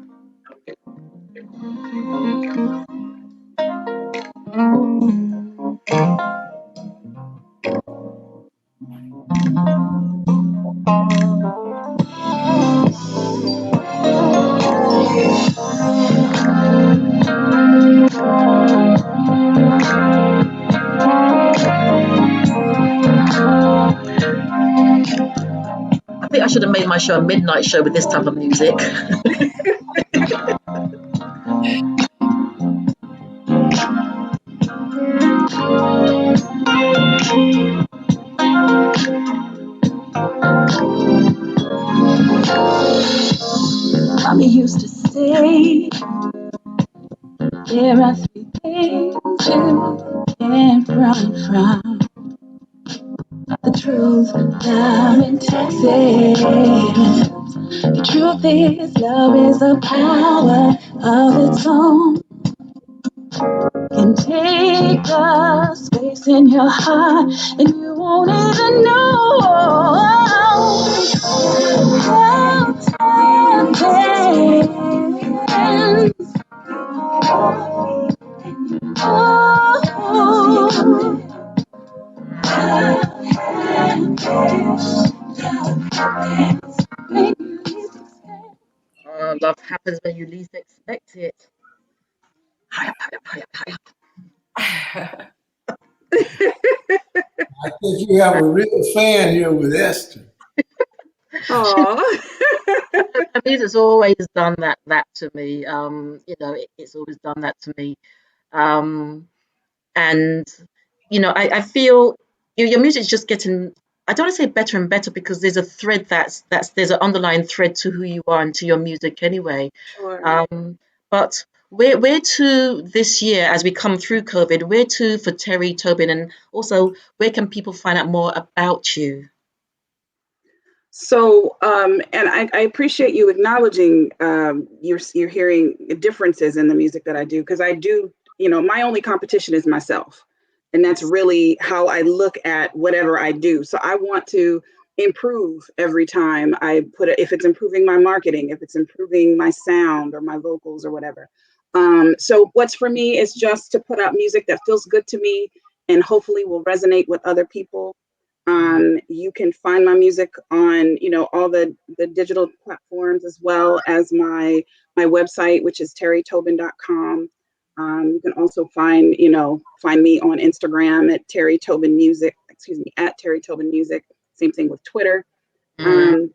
I think I should have made my show a midnight show with this type of music. Mommy used to say, there are three things you can't run from. The truth, love, and Texas. The truth is, love is a power of its own. Can take a space in your heart, and you won't even know. Love happens when you least expect it. Hurry up, hurry up, hurry up, hurry up. I think you have a real fan here with Esther. Aw. Her music's always done that to me. It's always done that to me. Um, and I feel your music's just getting. I don't want to say better and better because there's a thread there's an underlying thread to who you are and to your music anyway. Sure. But where to this year as we come through COVID? Where to for Teri Tobin, and also where can people find out more about you? So, and I appreciate you acknowledging you're hearing differences in the music that I do, because I do, my only competition is myself. And that's really how I look at whatever I do. So I want to improve every time I put it, if it's improving my marketing, if it's improving my sound or my vocals or whatever. So what's for me is just to put out music that feels good to me and hopefully will resonate with other people. You can find my music on, all the digital platforms, as well as my website, which is teritobin.com. You can also find me on Instagram at Teri Tobin Music, at Teri Tobin Music. Same thing with Twitter. And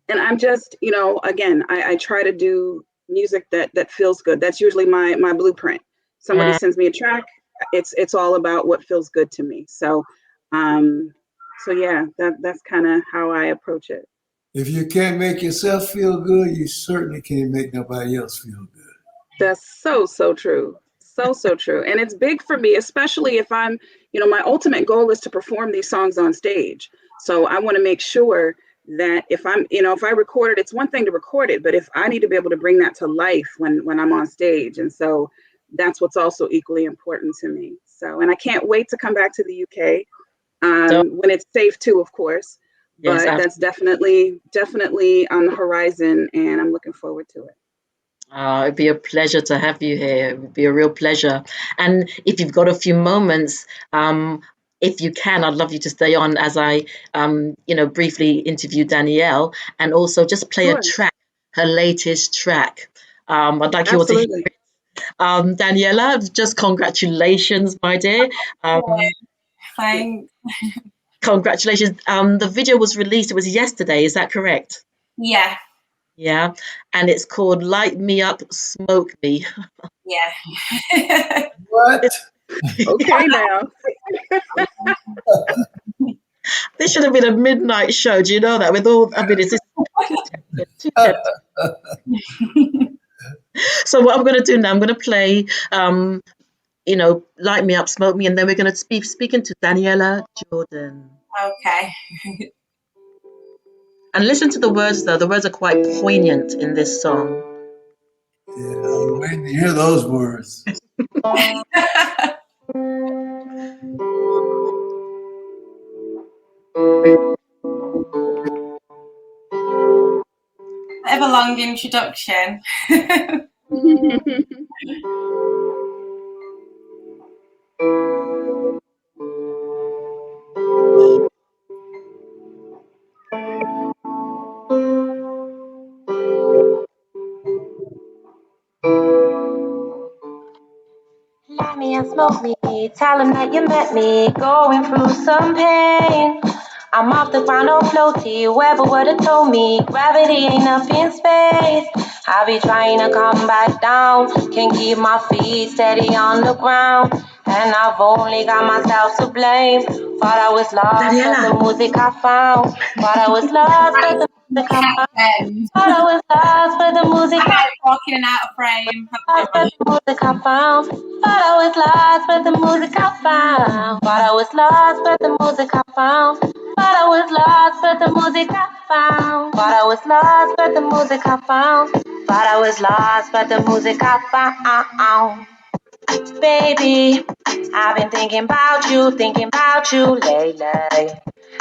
I'm just, again, I try to do music that feels good. That's usually my blueprint. Somebody sends me a track, it's all about what feels good to me. So yeah, that's kind of how I approach it. If you can't make yourself feel good, you certainly can't make nobody else feel good. That's so true. So true. And it's big for me, especially if I'm, my ultimate goal is to perform these songs on stage. So I want to make sure that if I'm, if I record it, it's one thing to record it, but if I need to be able to bring that to life when I'm on stage. And so that's what's also equally important to me. So, and I can't wait to come back to the UK when it's safe too, of course. But Yes, that's definitely on the horizon, and I'm looking forward to it. it'd be a pleasure to have you here. It would be a real pleasure. And if you've got a few moments, if you can, I'd love you to stay on as I, briefly interview Danielle and also just play a track, her latest track. I'd like you all to hear it. Daniellah, just congratulations, my dear. Thanks. Congratulations. The video was released, it was yesterday, is that correct? Yeah. Yeah. And it's called Light Me Up, Smoke Me. Yeah. What? Okay, now. This should have been a midnight show. Do you know that? With all, it's too tempting. So what I'm going to do now, I'm going to play, Light Me Up, Smoke Me, and then we're going to be speaking to Daniellah Jordan. Okay. And listen to the words, though. The words are quite poignant in this song. Yeah, I'm waiting to hear those words. I have a long introduction. Light me and smoke me, tell him that you met me, going through some pain. I'm off the ground, oh floaty, whoever would've told me, gravity ain't up in space. I be trying to come back down, can't keep my feet steady on the ground. And I've only got myself to blame. Thought I was lost, but the music I found. Thought I was lost, but the music I found. Thought I was lost, but the music I found. Walking and out of frame. Lost, but the music I found. Thought I was lost, but the music I found. Thought I was lost, but the music I found. Thought I was lost, but the music I found. Thought I was lost, but the music I found. Thought I was lost, but the music I found. Baby, I've been thinking about you lately.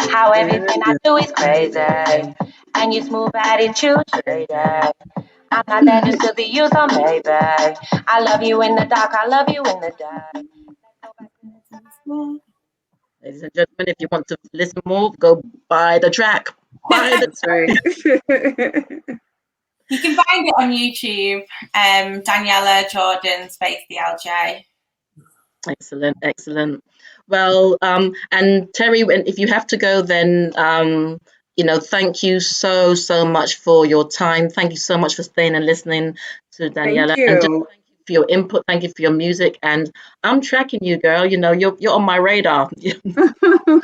How everything I do is crazy, and you smooth attitude shady. I'm not there just to be you, so maybe I love you in the dark, I love you in the dark. Ladies and gentlemen, if you want to listen more, go buy the track. Buy the That's right. You can find it on YouTube, Daniellah Jordan space DLJ. Excellent, excellent. Well, and Teri, if you have to go, then thank you so much for your time. Thank you so much for staying and listening to Daniellah, Thank and just you. thank you for your input. Thank you for your music, and I'm tracking you, girl. You're on my radar.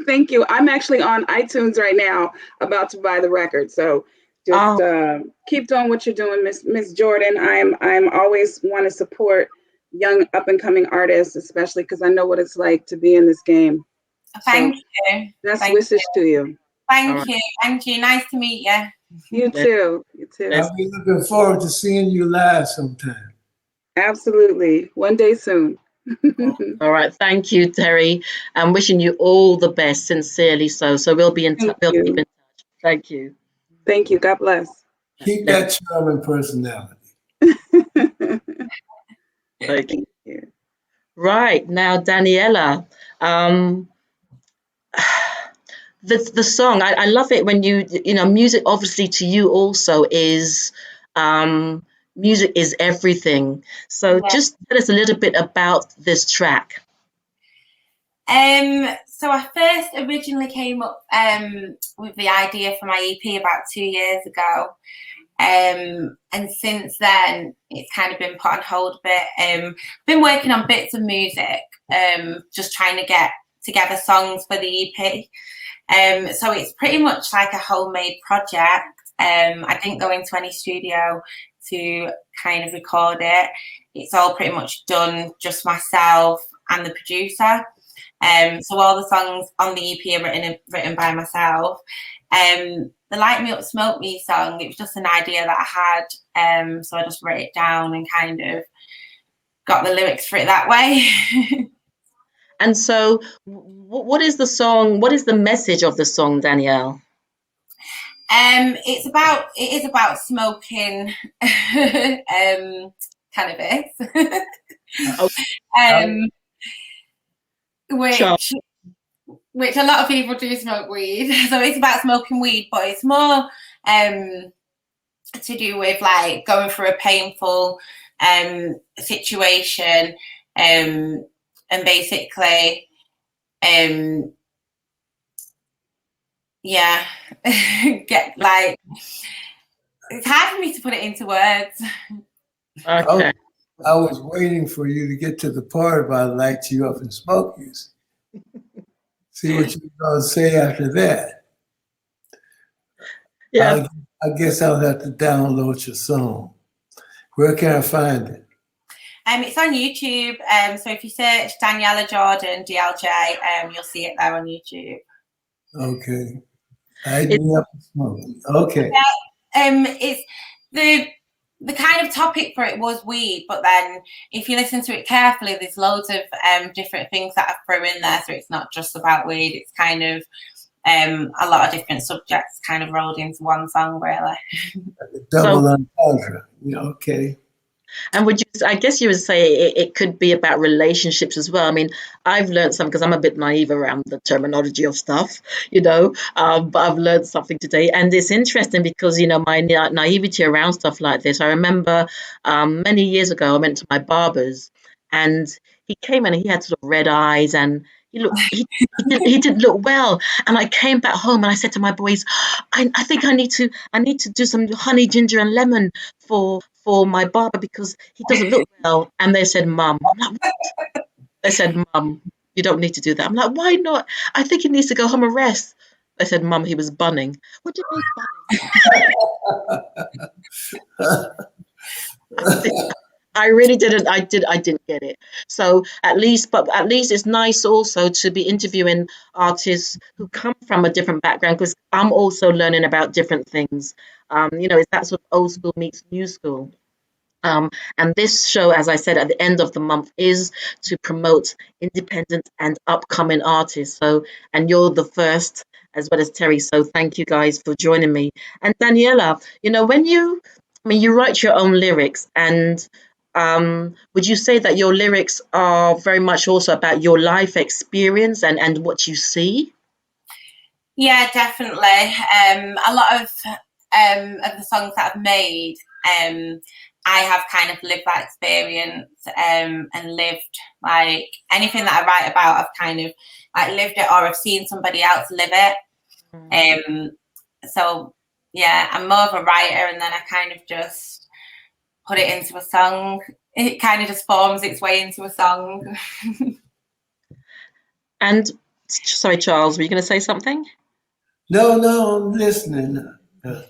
Thank you. I'm actually on iTunes right now, about to buy the record. So just keep doing what you're doing, Miss Jordan. I'm always want to support young up and coming artists, especially because I know what it's like to be in this game. Thank you. Best wishes to you. Thank you. Thank you. Nice to meet you. You too. You too. I'll be looking forward to seeing you live sometime. Absolutely. One day soon. All right. Thank you, Teri. I'm wishing you all the best, sincerely so. So we'll be in touch. We'll keep in touch. Thank you. Thank you. God bless. Keep that charming personality. Thank you. Right. Now, Daniellah, the song, I love it when music obviously to you also is music is everything. So just tell us a little bit about this track. So I first originally came up with the idea for my EP about 2 years ago. And since then it's kind of been put on hold a bit. Been working on bits of music, just trying to get together songs for the EP. So it's pretty much like a homemade project. I didn't go into any studio to kind of record it. It's all pretty much done just myself and the producer. So all the songs on the EP are written by myself. The Light Me Up, Smoke Me song, it was just an idea that I had. So I just wrote it down and kind of got the lyrics for it that way. And so what is the song? What is the message of the song, Danielle? It is about smoking cannabis. Which a lot of people do smoke weed. So it's about smoking weed, but it's more to do with like going through a painful situation, and basically get like, it's hard for me to put it into words. Okay. I was waiting for you to get to the part about light you up and smoke you. See what you're going to say after that. Yeah. I guess I'll have to download your song. Where can I find it? It's on YouTube. So if you search Daniellah Jordan DLJ, you'll see it there on YouTube. Okay. I do up and smoke. Okay. It's the kind of topic for it was weed, but then if you listen to it carefully, there's loads of different things that I threw in there. So it's not just about weed. It's kind of a lot of different subjects kind of rolled into one song, really. Double entendre. Yeah, okay. And I guess you would say it could be about relationships as well. I mean, I've learned something because I'm a bit naive around the terminology of stuff, but I've learned something today. And it's interesting because, my naivety around stuff like this. I remember many years ago, I went to my barber's and he came in and he had sort of red eyes and he didn't look well. And I came back home and I said to my boys, I think I need to do some honey, ginger and lemon for my barber because he doesn't look well. And they said, Mum. I'm like, what? They said, Mum, you don't need to do that. I'm like, why not? I think he needs to go home and rest. They said, Mum, he was bunning. What do you mean bunning? I really didn't. I didn't get it. So at least it's nice also to be interviewing artists who come from a different background because I'm also learning about different things. It's that sort of old school meets new school. And this show, as I said, at the end of the month is to promote independent and upcoming artists. So, and you're the first as well as Teri. So thank you guys for joining me. And Daniellah, when you write your own lyrics and would you say that your lyrics are very much also about your life experience and what you see? Yeah, definitely. A lot of the songs that I've made I have kind of lived that experience and lived like anything that I write about, I've kind of like lived it or I've seen somebody else live it. So yeah, I'm more of a writer, and then I kind of just put it into a song. It kind of just forms its way into a song. And sorry, Charles, were you going to say something? No, I'm listening. Her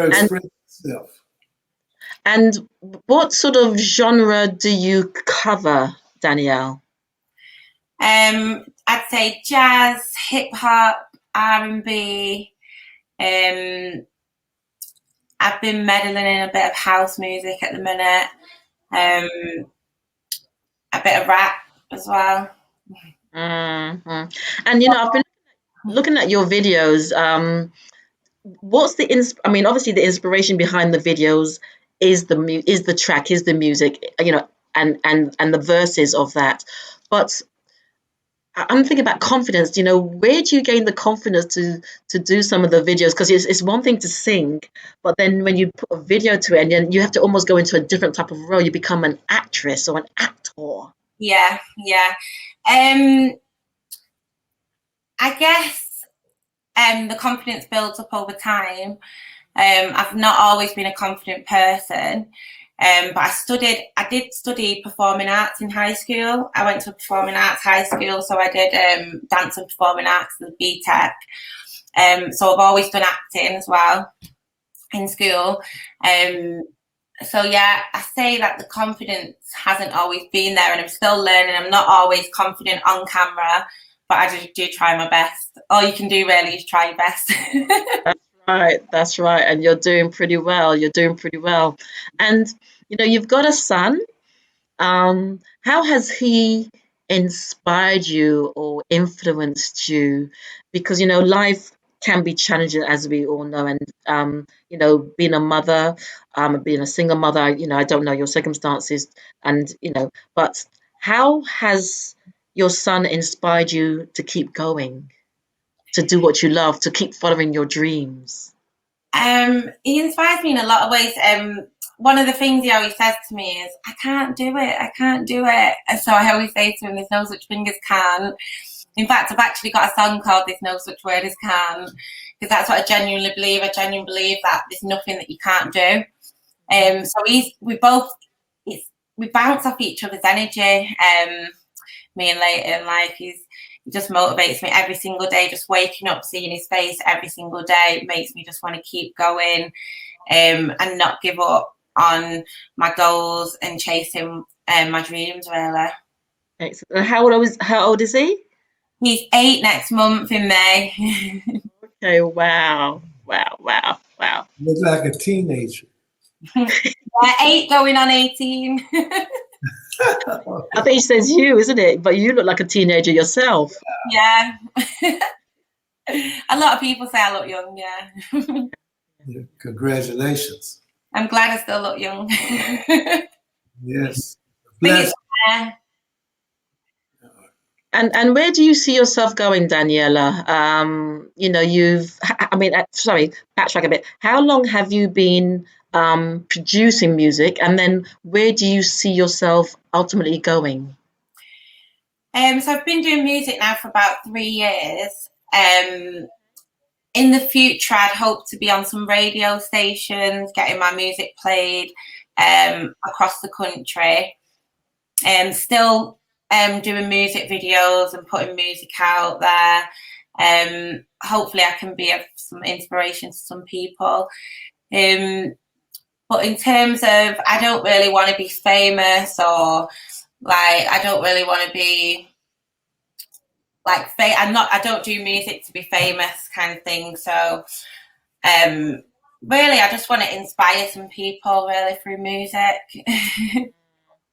express herself. And what sort of genre do you cover, Danielle? I'd say jazz, hip hop, R&B. I've been meddling in a bit of house music at the minute. A bit of rap as well. Mm-hmm. And I've been looking at your videos. What's the obviously the inspiration behind the videos is the track, is the music, and the verses of that. But I'm thinking about confidence. Where do you gain the confidence to do some of the videos? Because it's one thing to sing, but then when you put a video to it, and then you have to almost go into a different type of role. You become an actress or an actor. Yeah. I guess the confidence builds up over time. I've not always been a confident person, but I did study performing arts in high school. I went to a performing arts high school, so I did dance and performing arts and BTEC. So I've always done acting as well in school. So yeah, I say that the confidence hasn't always been there, and I'm still learning. I'm not always confident on camera, but I do try my best. All you can do really is try your best. That's right. And you're doing pretty well. And you've got a son. How has he inspired you or influenced you? Because life can be challenging, as we all know, and being a mother, being a single mother, I don't know your circumstances, and but how has your son inspired you to keep going, to do what you love, to keep following your dreams? He inspires me in a lot of ways. One of the things he always says to me is, I can't do it. And so I always say to him, there's no such thing as can't. In fact, I've actually got a song called There's No Such Word as Can, because that's what I genuinely believe. I genuinely believe that there's nothing that you can't do. So we bounce off each other's energy. Me and Leighton, like he just motivates me every single day. Just waking up, seeing his face every single day makes me just want to keep going and not give up on my goals and chasing my dreams, really. Excellent. How old is he? He's 8 next month in May. Okay, wow. Looks like a teenager. Yeah, 8 going on 18. I think she says you, isn't it? But you look like a teenager yourself. Yeah. A lot of people say I look young, yeah. Congratulations. I'm glad I still look young. Yes. And where do you see yourself going, Daniellah? Backtrack a bit. How long have you been producing music, and then where do you see yourself ultimately going? So I've been doing music now for about 3 years. In the future, I'd hope to be on some radio stations, getting my music played across the country. Still doing music videos and putting music out there. Hopefully I can be of some inspiration to some people. But in terms of, I don't really want to be famous, or like, I don't really want to be like, I don't do music to be famous kind of thing. So really, I just want to inspire some people really through music.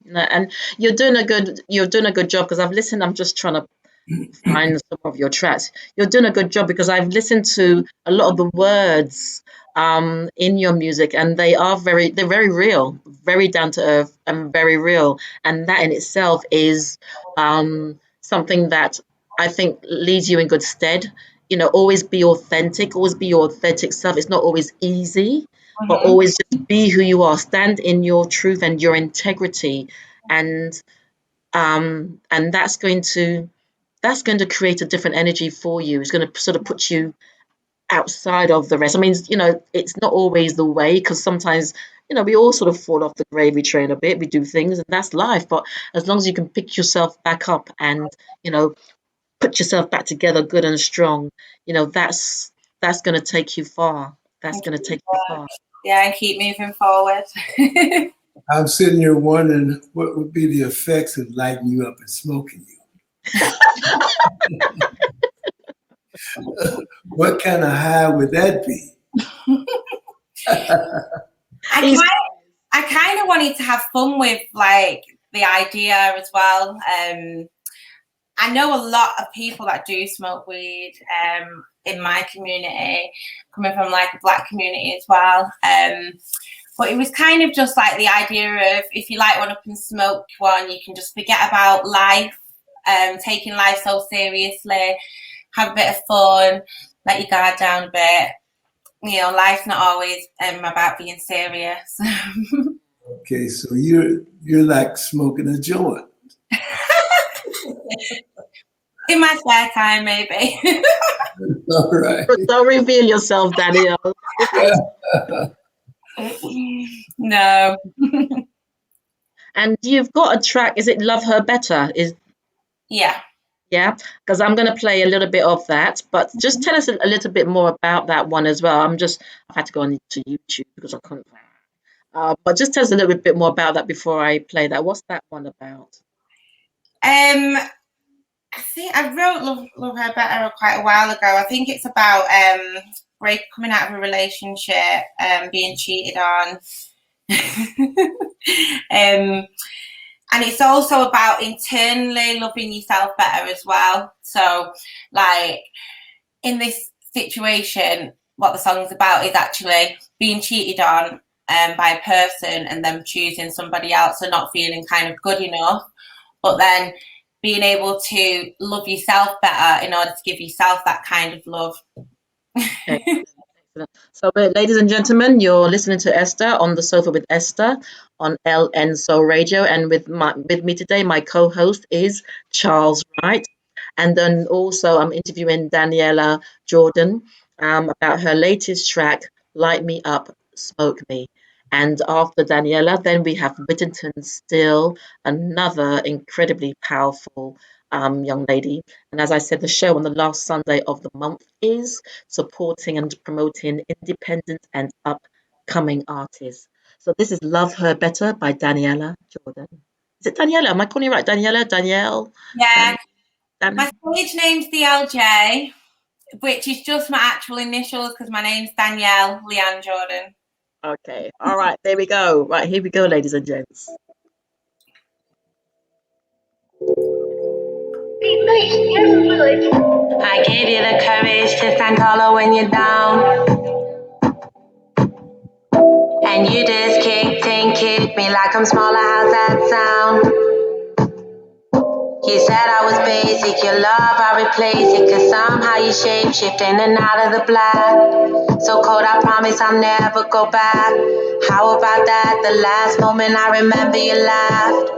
No, and you're doing a good job, because I've listened. I'm just trying to find some of your tracks. You're doing a good job, because I've listened to a lot of the words in your music, and they're very real, very down to earth, and very real. And that in itself is something that I think leads you in good stead. Always be authentic, always be your authentic self. It's not always easy, but always just be who you are. Stand in your truth and your integrity, and that's going to create a different energy for you. It's going to sort of put you outside of the rest. I mean, it's not always the way, because sometimes, we all sort of fall off the gravy train a bit. We do things, and that's life. But as long as you can pick yourself back up and, put yourself back together good and strong, that's going to take you far. That's going to take you far. Yeah, and keep moving forward. I'm sitting here wondering what would be the effects of lighting you up and smoking you. What kind of high would that be? I kind of wanted to have fun with like the idea as well. I know a lot of people that do smoke weed in my community, coming from like a Black community as well. But it was kind of just like the idea of, if you light one up and smoke one, you can just forget about life, taking life so seriously, have a bit of fun, let your guard down a bit. Life's not always about being serious. Okay, so you're like smoking a joint. In my spare time, maybe. All right. Don't reveal yourself, Danielle. No. And you've got a track. Is it "Love Her Better"? Yeah. Yeah, because I'm going to play a little bit of that, but just tell us a little bit more about that one as well. I've had to go on to YouTube because I couldn't. But just tell us a little bit more about that before I play that. What's that one about? I think I wrote Love Her Better quite a while ago. I think it's about coming out of a relationship, being cheated on. And it's also about internally loving yourself better as well. So, like, in this situation, what the song's about is actually being cheated on by a person and then choosing somebody else and not feeling kind of good enough, but then being able to love yourself better in order to give yourself that kind of love. Excellent. So, ladies and gentlemen, you're listening to Esther on the Sofa with Esther on LN Soul Radio, and with me today, my co-host is Charles Wright, and then also I'm interviewing Daniellah Jordan about her latest track, "Light Me Up, Smoke Me." And after Daniellah, then we have Whittington Still, another incredibly powerful young lady. And as I said, the show on the last Sunday of the month is supporting and promoting independent and upcoming artists. So this is "Love Her Better" by Daniellah Jordan. Is it Daniellah? Am I calling you right? Danielle? Yeah. My stage name's DLJ, which is just my actual initials because my name's Daniellah Jordan. Okay. All right. There we go. Right. Here we go, ladies and gents. I gave you the courage to stand taller when you're down, and you just kicked me like I'm smaller. How's that sound? You said I was basic, your love I replace it, cause somehow you shape-shift in and out of the black. So cold, I promise I'll never go back. How about that? The last moment I remember you laughed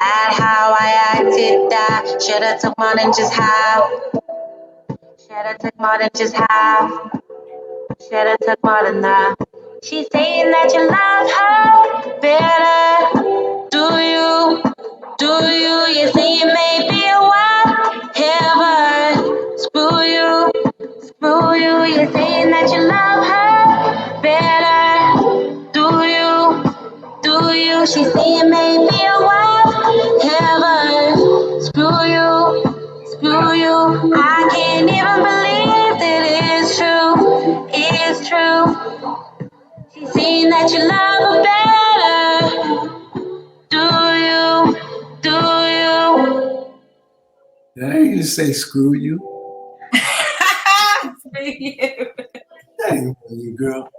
at how I acted that. Should've took more than just half. Should've took more than just half. Should've took more than that. She's saying that you love her better. Do you? You say you may be a whatever. Screw you. You're saying that you love her better. Do you? She say you may be a whatever. Screw you. I can't even believe that it's true. It's true. She's saying that you love her better. Do you? Did I hear you say "screw you"? Screw you. That ain't you, girl.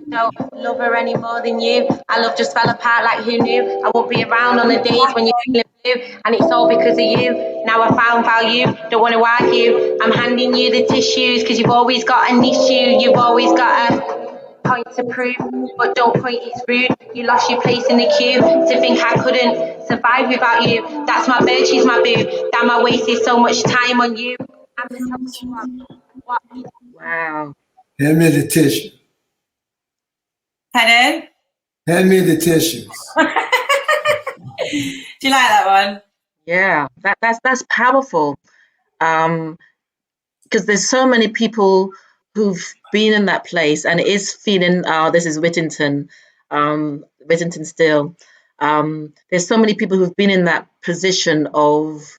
Don't love her any more than you. Our love just fell apart like who knew. I won't be around on the days when you're feeling do, and it's all because of you. Now I found value, don't want to argue. I'm handing you the tissues because you've always got an issue. You've always got a point to prove, but don't point it's rude. You lost your place in the queue to think I couldn't survive without you. That's my bird, she's my boo. Damn, I wasted so much time on you. I'm gonna tell you what. Wow. Hand me the tissue. Pardon? Hand me the tissues. Do you like that one? Yeah, that's powerful. Because there's so many people who've been in that place, and it is feeling. This is Whittington, Whittington Still. There's so many people who've been in that position of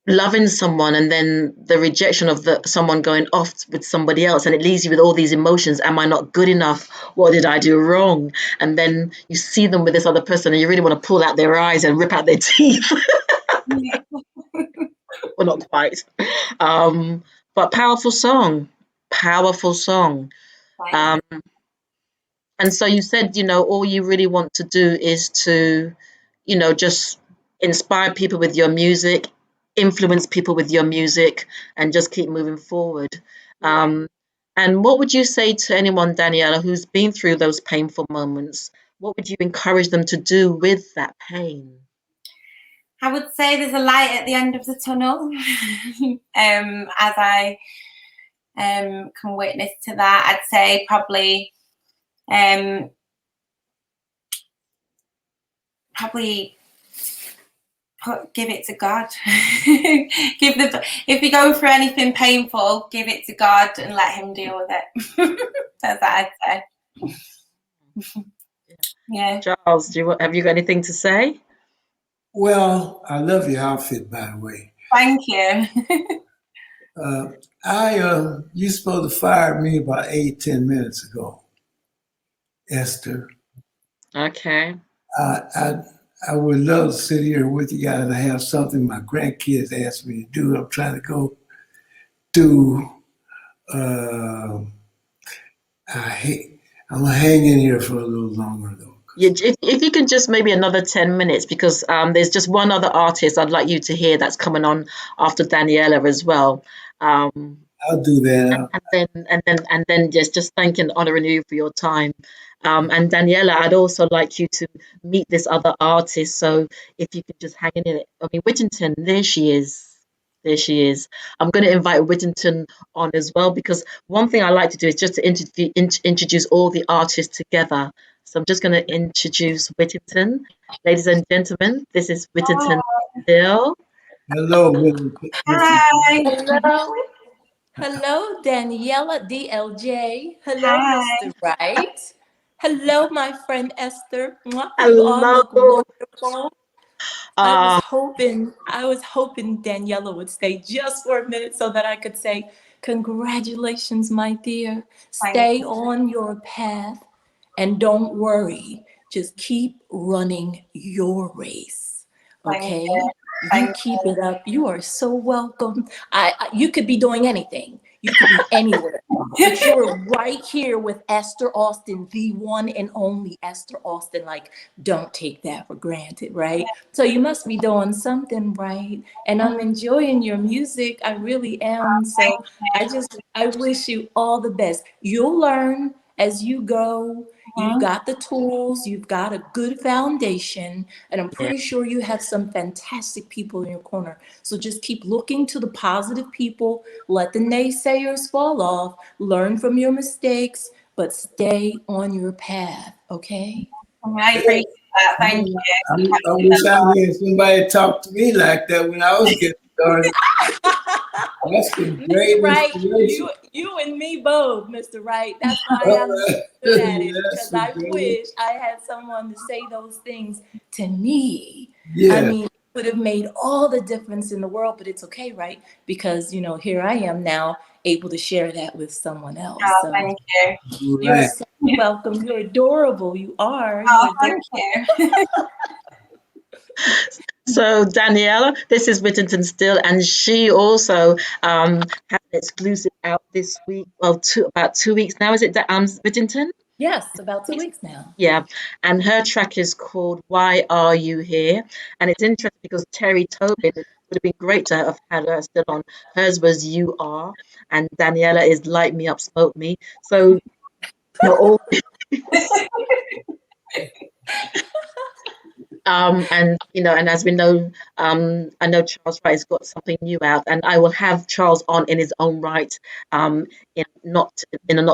loving someone, and then the rejection of someone going off with somebody else, and it leaves you with all these emotions. Am I not good enough? What did I do wrong? And then you see them with this other person, and you really want to pull out their eyes and rip out their teeth. Well, not quite. But powerful song. Um, and so you said, all you really want to do is to, just inspire people with your music, influence people with your music, and just keep moving forward. And what would you say to anyone, Daniellah, who's been through those painful moments? What would you encourage them to do with that pain? I would say there's a light at the end of the tunnel. As I can witness to that, I'd say probably give it to God. If you're going through anything painful, give it to God and let Him deal with it. That's what I'd say. Yeah. Charles, have you got anything to say? Well, I love your outfit, by the way. Thank you. You supposed to fire me about 8-10 minutes ago, Esther. Okay. I would love to sit here with you guys and have something my grandkids asked me to do. I'm trying to go do. I'm gonna hang in here for a little longer though. Yeah, if you can just maybe another 10 minutes, because there's just one other artist I'd like you to hear that's coming on after Daniellah as well. I'll do that. And then just thanking, honoring you for your time. And Daniellah, I'd also like you to meet this other artist. So if you could just hang in it. I mean, Whittington, there she is. There she is. I'm going to invite Whittington on as well, because one thing I like to do is just to introduce all the artists together. So I'm just going to introduce Whittington. Ladies and gentlemen, this is Whittington Still. Hello, Whittington. Hi. Hello. Hello, Daniellah DLJ. Hello, Hi. Mr. Wright. Hello, my friend Esther. Mwah, you Hello. all look wonderful. I was hoping Daniellah would stay just for a minute so that I could say, congratulations, my dear. Stay on your path and don't worry. Just keep running your race. Okay? You keep it up. You are so welcome. You could be doing anything. You could be anywhere. But you're right here with Esther Austin, the one and only Esther Austin. Like, don't take that for granted, right? So you must be doing something right. And I'm enjoying your music. I really am. So I wish you all the best. You'll learn as you go. You've got the tools, you've got a good foundation, and I'm pretty sure you have some fantastic people in your corner. So just keep looking to the positive people, let the naysayers fall off, learn from your mistakes, but stay on your path, okay? I appreciate that. Thank you. I wish I had somebody talk to me like that when I was getting started. That's the great Right, inspiration. you and me both, Mr. Wright. That's why I'm good at it, because I wish I had someone to say those things to me. Yeah. I mean, it would have made all the difference in the world, but it's okay, right? Because, here I am now able to share that with someone else. Oh, thank you. You're so welcome. You're adorable. You are. Oh, thank you. So Daniellah, this is Whittington Still, and she also had an exclusive out this week. Well, about 2 weeks now. Is it Whittington? Yes, about 2 weeks now. Yeah, and her track is called "Why Are You Here?" And it's interesting because Teri Tobin, it would have been great to have had her still on. Hers was "You Are," and Daniellah is "Light Me Up, Smoke Me." So you're all and and as we know, I know Charles Wright has got something new out, and I will have Charles on in his own right, in a not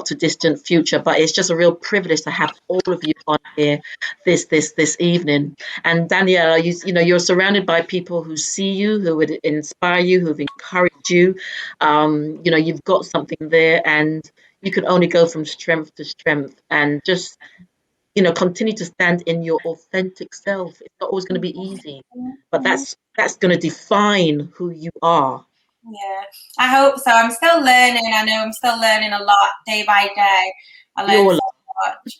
too distant future. But it's just a real privilege to have all of you on here this evening. And Danielle, you're surrounded by people who see you, who would inspire you, who've encouraged you. You've got something there, and you can only go from strength to strength, and just continue to stand in your authentic self. It's not always going to be easy, but that's going to define who you are. Yeah, I hope so. I'm still learning. I know I'm still learning a lot day by day. I learn so much.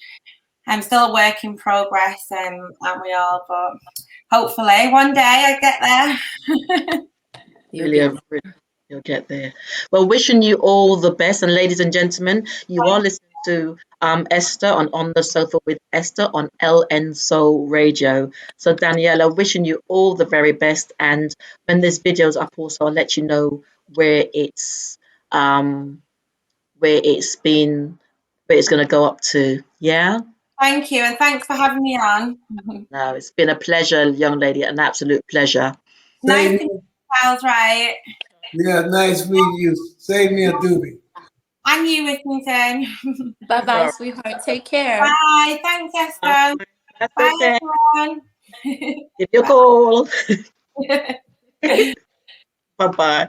I'm still a work in progress, aren't we all? But hopefully one day I get there. You'll get there. Well, wishing you all the best. And ladies and gentlemen, you are listening to Esther on the Sofa with Esther on LN Soul Radio. So Daniellah, wishing you all the very best. And when this video's up, also I'll let you know where it's been, where it's going to go up to. Yeah. Thank you, and thanks for having me on. No, it's been a pleasure, young lady, an absolute pleasure. Nice to meet you, Charles Wright. Yeah, nice meeting you. Save me a doobie. And you, Whittington. Bye-bye, sweetheart. Take care. Bye. Thanks, Esther. That's Bye, okay. everyone. Give you a call. Bye-bye.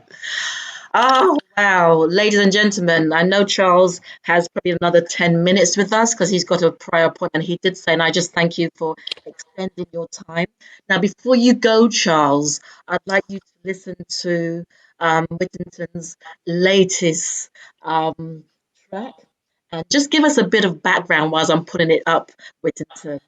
Oh, wow. Ladies and gentlemen, I know Charles has probably another 10 minutes with us because he's got a prior point, and he did say, and I just thank you for extending your time. Now, before you go, Charles, I'd like you to listen to Whittington's latest track, and just give us a bit of background while I'm putting it up, Whittington.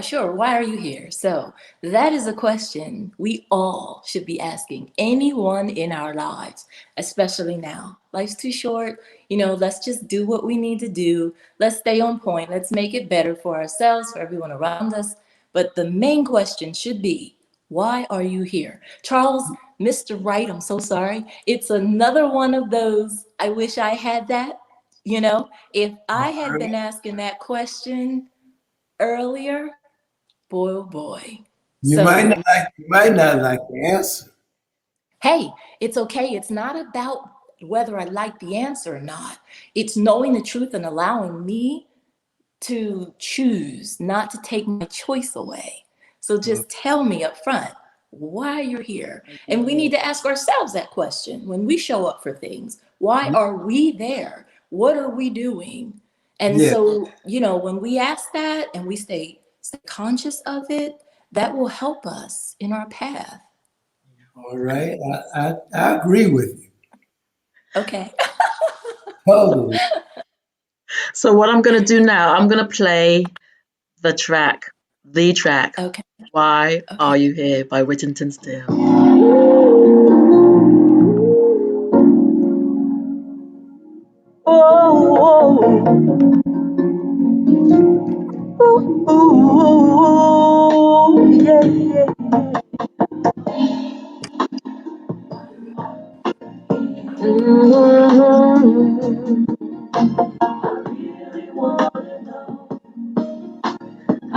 Sure. Why are you here? So that is a question we all should be asking anyone in our lives, especially now. Life's too short. Let's just do what we need to do. Let's stay on point. Let's make it better for ourselves, for everyone around us. But the main question should be, why are you here? Charles, Mr. Wright, I'm so sorry. It's another one of those, I wish I had that. If I had been asking that question earlier, boy, oh boy. You might not like the answer. Hey, it's okay. It's not about whether I like the answer or not. It's knowing the truth and allowing me to choose, not to take my choice away. So just tell me up front why you're here. And we need to ask ourselves that question when we show up for things. Why are we there? What are we doing? And so, when we ask that and we stay conscious of it, that will help us in our path. All right. I agree with you. Okay. Totally. So what I'm going to do now, I'm going to play the track. Okay. Why Are You Here by Whittington Still.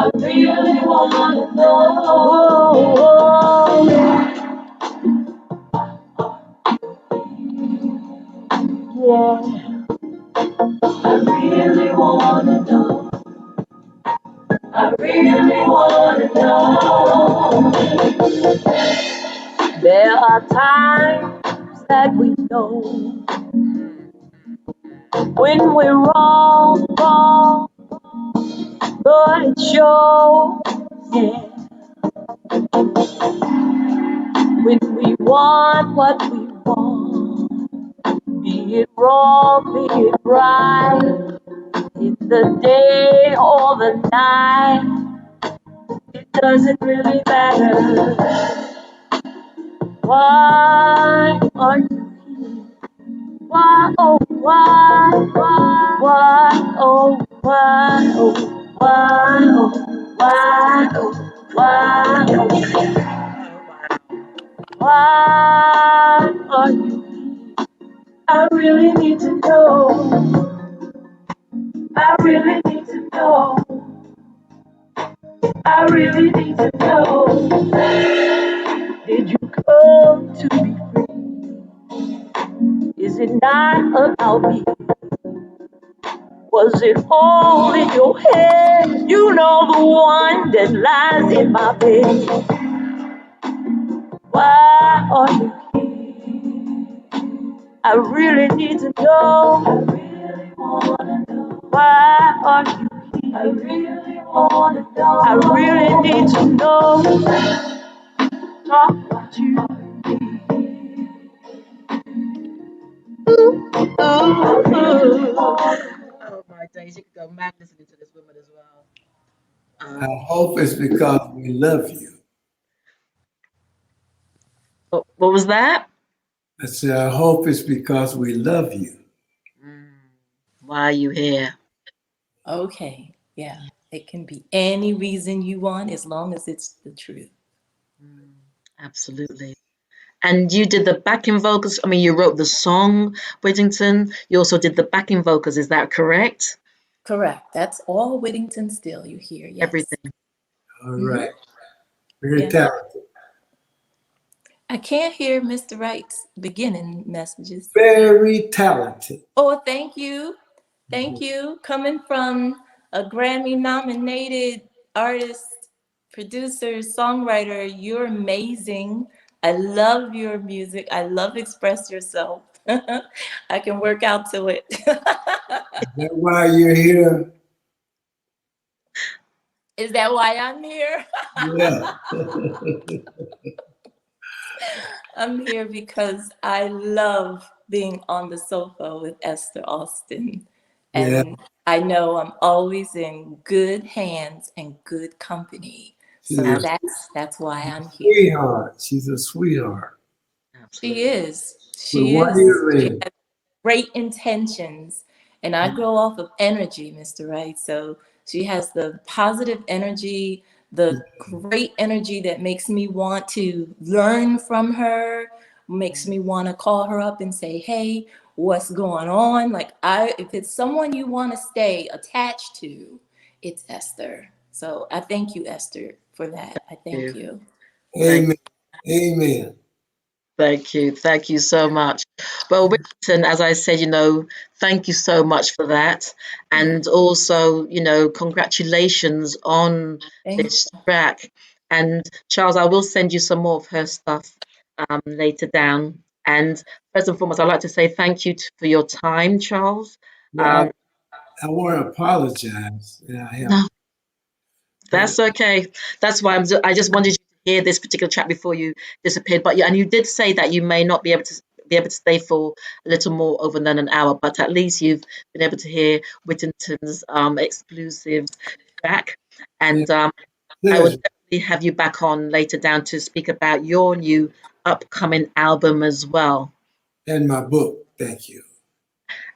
I really wanna know. Yeah. I really wanna know. I really wanna know. There are times that we know when we're wrong, but it shows, yeah. When we want what we want, be it wrong, be it right, in the day or the night, it doesn't really matter. Why are you here? Why, oh, why, oh, why? Why, oh, why, oh, why, oh, why, oh, why are you? I really need to know. I really need to know. I really need to know. Did you come to be free? Is it not about me? Was it all in your head? You know, the one that lies in my bed. Why are you here? I really need to know. I really wanna know. Why are you here? I really wanna know. I really need to know. Talk to me. Oh my days, you could go mad listening to this woman as well. I hope it's because we love you. What was that? I said, I hope it's because we love you. Why are you here? Okay, yeah. It can be any reason you want as long as it's the truth. Absolutely. And you did the backing vocals. I mean, you wrote the song, Whittington. You also did the backing vocals. Is that correct? Correct. That's all Whittington Still you hear, yes. Everything. All right. Very Yeah. talented. I can't hear Mr. Wright's beginning messages. Very talented. Oh, thank you. Thank you. Coming from a Grammy-nominated artist, producer, songwriter, you're amazing. I love your music. I love Express Yourself. I can work out to it. Is that why you're here? Is that why I'm here? Yeah. I'm here because I love being on the sofa with Esther Austin. Yeah. And I know I'm always in good hands and good company. So that's why I'm here. Sweetheart. She's a sweetheart. She is. With She one is. She earring. has great intentions. And I go off of energy, Mr. Wright. So she has the positive energy, the great energy that makes me want to learn from her, makes me want to call her up and say, hey, what's going on? Like, if it's someone you want to stay attached to, it's Esther. So I thank you, Esther, for that. I thank you. Amen. Amen. Thank you. Thank you so much. Well, Whittington, as I said, thank you so much for that. And also, congratulations on this track. And Charles, I will send you some more of her stuff later down. And first and foremost, I'd like to say thank you for your time, Charles. Well, I want to apologize. No, that's okay. That's why I just wanted you to hear this particular track before you disappeared. But and you did say that you may not be able to stay for a little more over than an hour, but at least you've been able to hear Whittington's exclusive track. And I will definitely have you back on later down to speak about your new upcoming album as well. And my book. Thank you.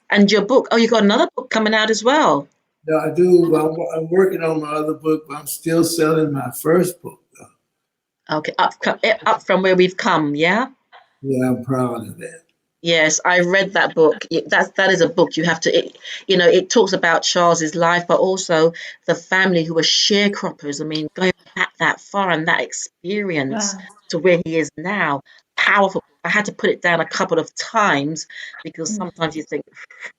And your book. Oh, you got another book coming out as well. No, I do. I'm working on my other book, but I'm still selling my first book. Okay, up from where we've come, yeah? Yeah, I'm proud of that. Yes, I read that book. That is a book you have to, it talks about Charles's life, but also the family who were sharecroppers. I mean, going back that far and that experience to where he is now, powerful. I had to put it down a couple of times because sometimes you think,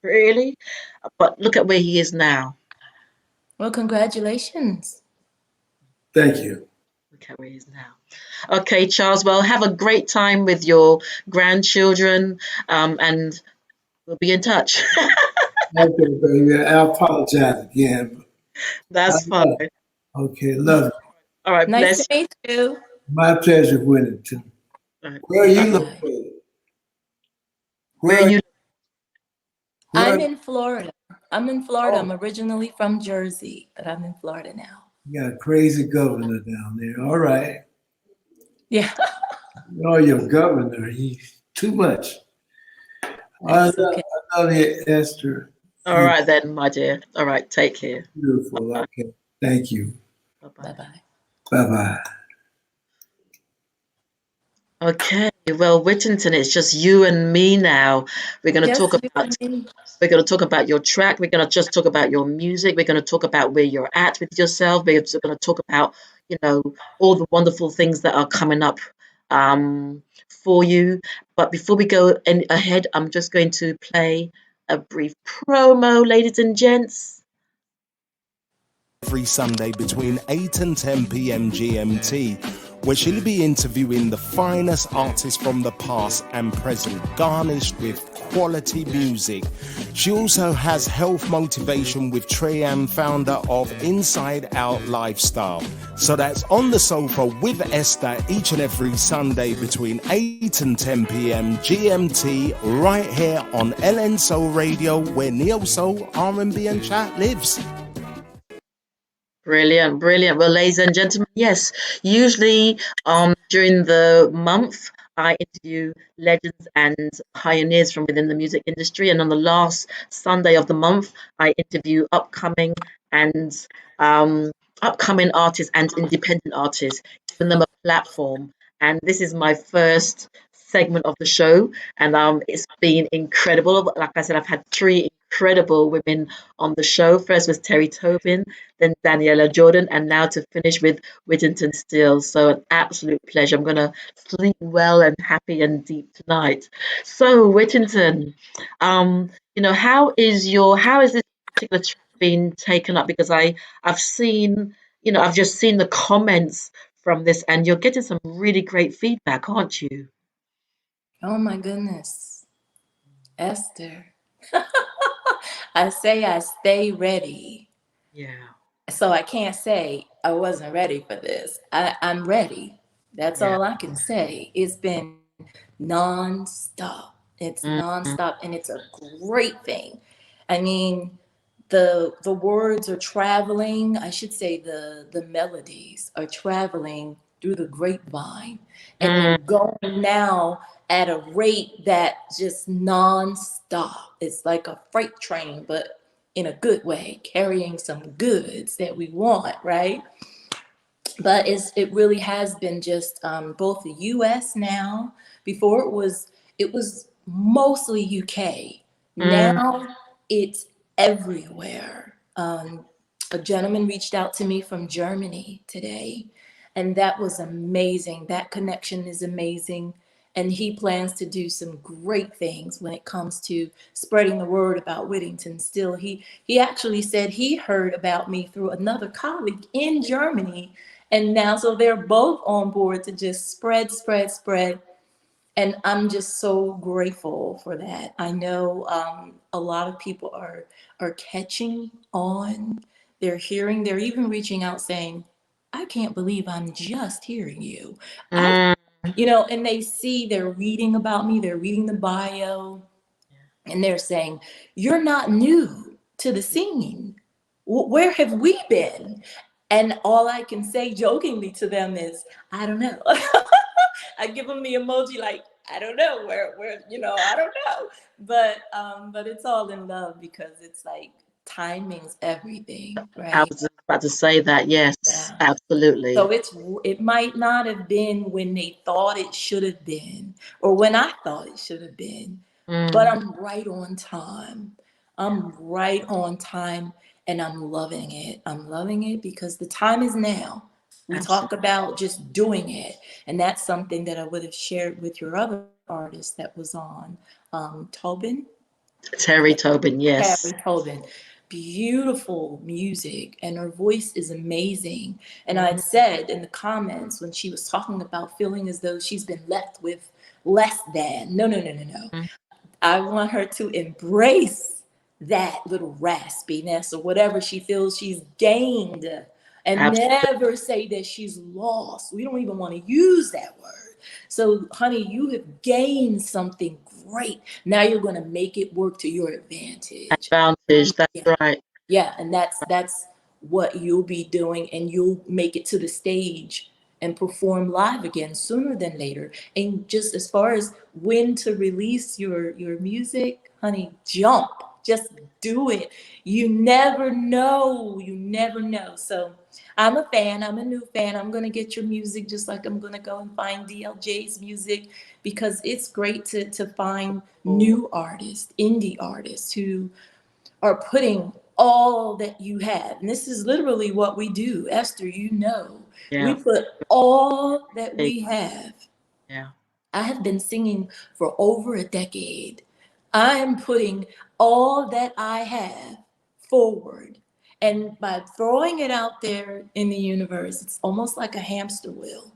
really? But look at where he is now. Well, congratulations. Thank you. Look at where he is now. Okay, Charles, well, have a great time with your grandchildren, and we'll be in touch. Okay, baby. I apologize again. That's fine. Okay, love you. All right, nice to meet you. My pleasure, Whittington. Right. Where are you located? Where are you? I'm in Florida. I'm I'm originally from Jersey, but I'm in Florida now. You got a crazy governor down there. All right. Yeah. Oh, your governor. He's too much. I love you, Esther. All right then, my dear. All right, take care. Beautiful. Okay. Thank you. Bye-bye. Bye-bye. Bye-bye. Okay, well, Whittington, it's just you and me now. We're going to talk Just you about and me. we're going to talk about your track. We're going to just talk about your music. We're going to talk about where you're at with yourself. We're also going to talk about, all the wonderful things that are coming up for you. But before we go ahead, I'm just going to play a brief promo, ladies and gents. Every Sunday between 8 and 10 p.m. GMT, where she'll be interviewing the finest artists from the past and present, garnished with quality music. She also has health motivation with Treyanne, founder of Inside Out Lifestyle. So that's On the Sofa with Esther each and every Sunday between 8 and 10 p.m. GMT, right here on LN Soul Radio, where Neo Soul, R&B and Chat lives. Brilliant, brilliant. Well, ladies and gentlemen, yes, usually during the month, I interview legends and pioneers from within the music industry. And on the last Sunday of the month, I interview and upcoming artists and independent artists, giving them a platform. And this is my first segment of the show, and it's been incredible. Like I said, I've had three incredible women on the show. First was Teri Tobin, then Daniellah Jordan, and now to finish with Whittington Still. So an absolute pleasure. I'm gonna sleep well and happy and deep tonight. So Whittington, how is this particular track been taken up? Because I've seen, I've just seen the comments from this, and you're getting some really great feedback, aren't you? Oh my goodness. Esther. I say I stay ready. Yeah. So I can't say I wasn't ready for this. I'm ready. That's Yeah. all I can say. It's been nonstop. It's nonstop, and it's a great thing. I mean, the words are traveling. I should say the melodies are traveling through the grapevine, and they're going now at a rate that just nonstop. It's like a freight train, but in a good way, carrying some goods that we want, right? But it really has been just both the U.S. now. Before it was mostly UK. Now it's everywhere. A gentleman reached out to me from Germany today, and that was amazing. That connection is amazing. And he plans to do some great things when it comes to spreading the word about Whittington Still. He actually said he heard about me through another colleague in Germany. And now, so they're both on board to just spread. And I'm just so grateful for that. I know a lot of people are catching on. They're hearing, they're even reaching out saying, I can't believe I'm just hearing you. And they see, they're reading about me, they're reading the bio, and they're saying, you're not new to the scene. Where have we been? And all I can say jokingly to them is, I don't know. I give them the emoji like, I don't know where, I don't know. But it's all in love, because it's like timing's everything, I right? was just about to say that. Yes, Yeah. absolutely. So it might not have been when they thought it should have been, or when I thought it should have been, but I'm right on time. I'm right on time, and I'm loving it. I'm loving it because the time is now. We talk about just doing it, and that's something that I would have shared with your other artist that was on, Tobin. Teri Tobin, yes. Teri Tobin. Beautiful music, and her voice is amazing. And I'd said in the comments when she was talking about feeling as though she's been left with less than. No. I want her to embrace that little raspiness or whatever she feels she's gained, and never say that she's lost. We don't even want to use that word. So, honey, you have gained something great. Now you're going to make it work to your advantage. That's right. Yeah, and that's what you'll be doing, and you'll make it to the stage and perform live again sooner than later. And just as far as when to release your music, honey, jump. Just do it. You never know. You never know. So I'm a fan. I'm a new fan. I'm going to get your music just like I'm going to go and find DLJ's music, because it's great to find new artists, indie artists who are putting all that you have. And this is literally what we do. Esther, you know, we Yeah. put all that we have. Yeah. I have been singing for over a decade. I am putting all that I have forward. And by throwing it out there in the universe, it's almost like a hamster wheel.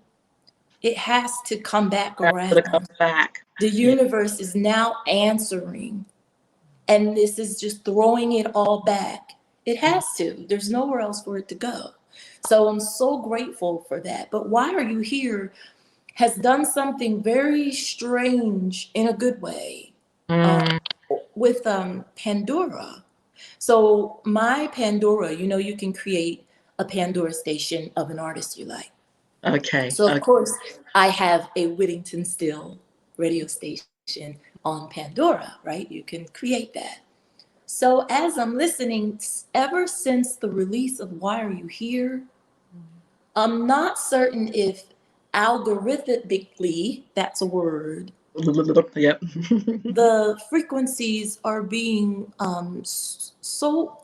It has to come back That's gonna come around. back. The Yeah. universe is now answering, and this is just throwing it all back. It has to. There's nowhere else for it to go. So I'm so grateful for that. But Why Are You Here has done something very strange in a good way Mm, with Pandora. So my Pandora, you can create a Pandora station of an artist you like. okay. So of Okay. course I have a Whittington Still radio station on Pandora, right? You can create that. So as I'm listening, ever since the release of Why Are You Here, I'm not certain if algorithmically, that's a word, Yep. the frequencies are being so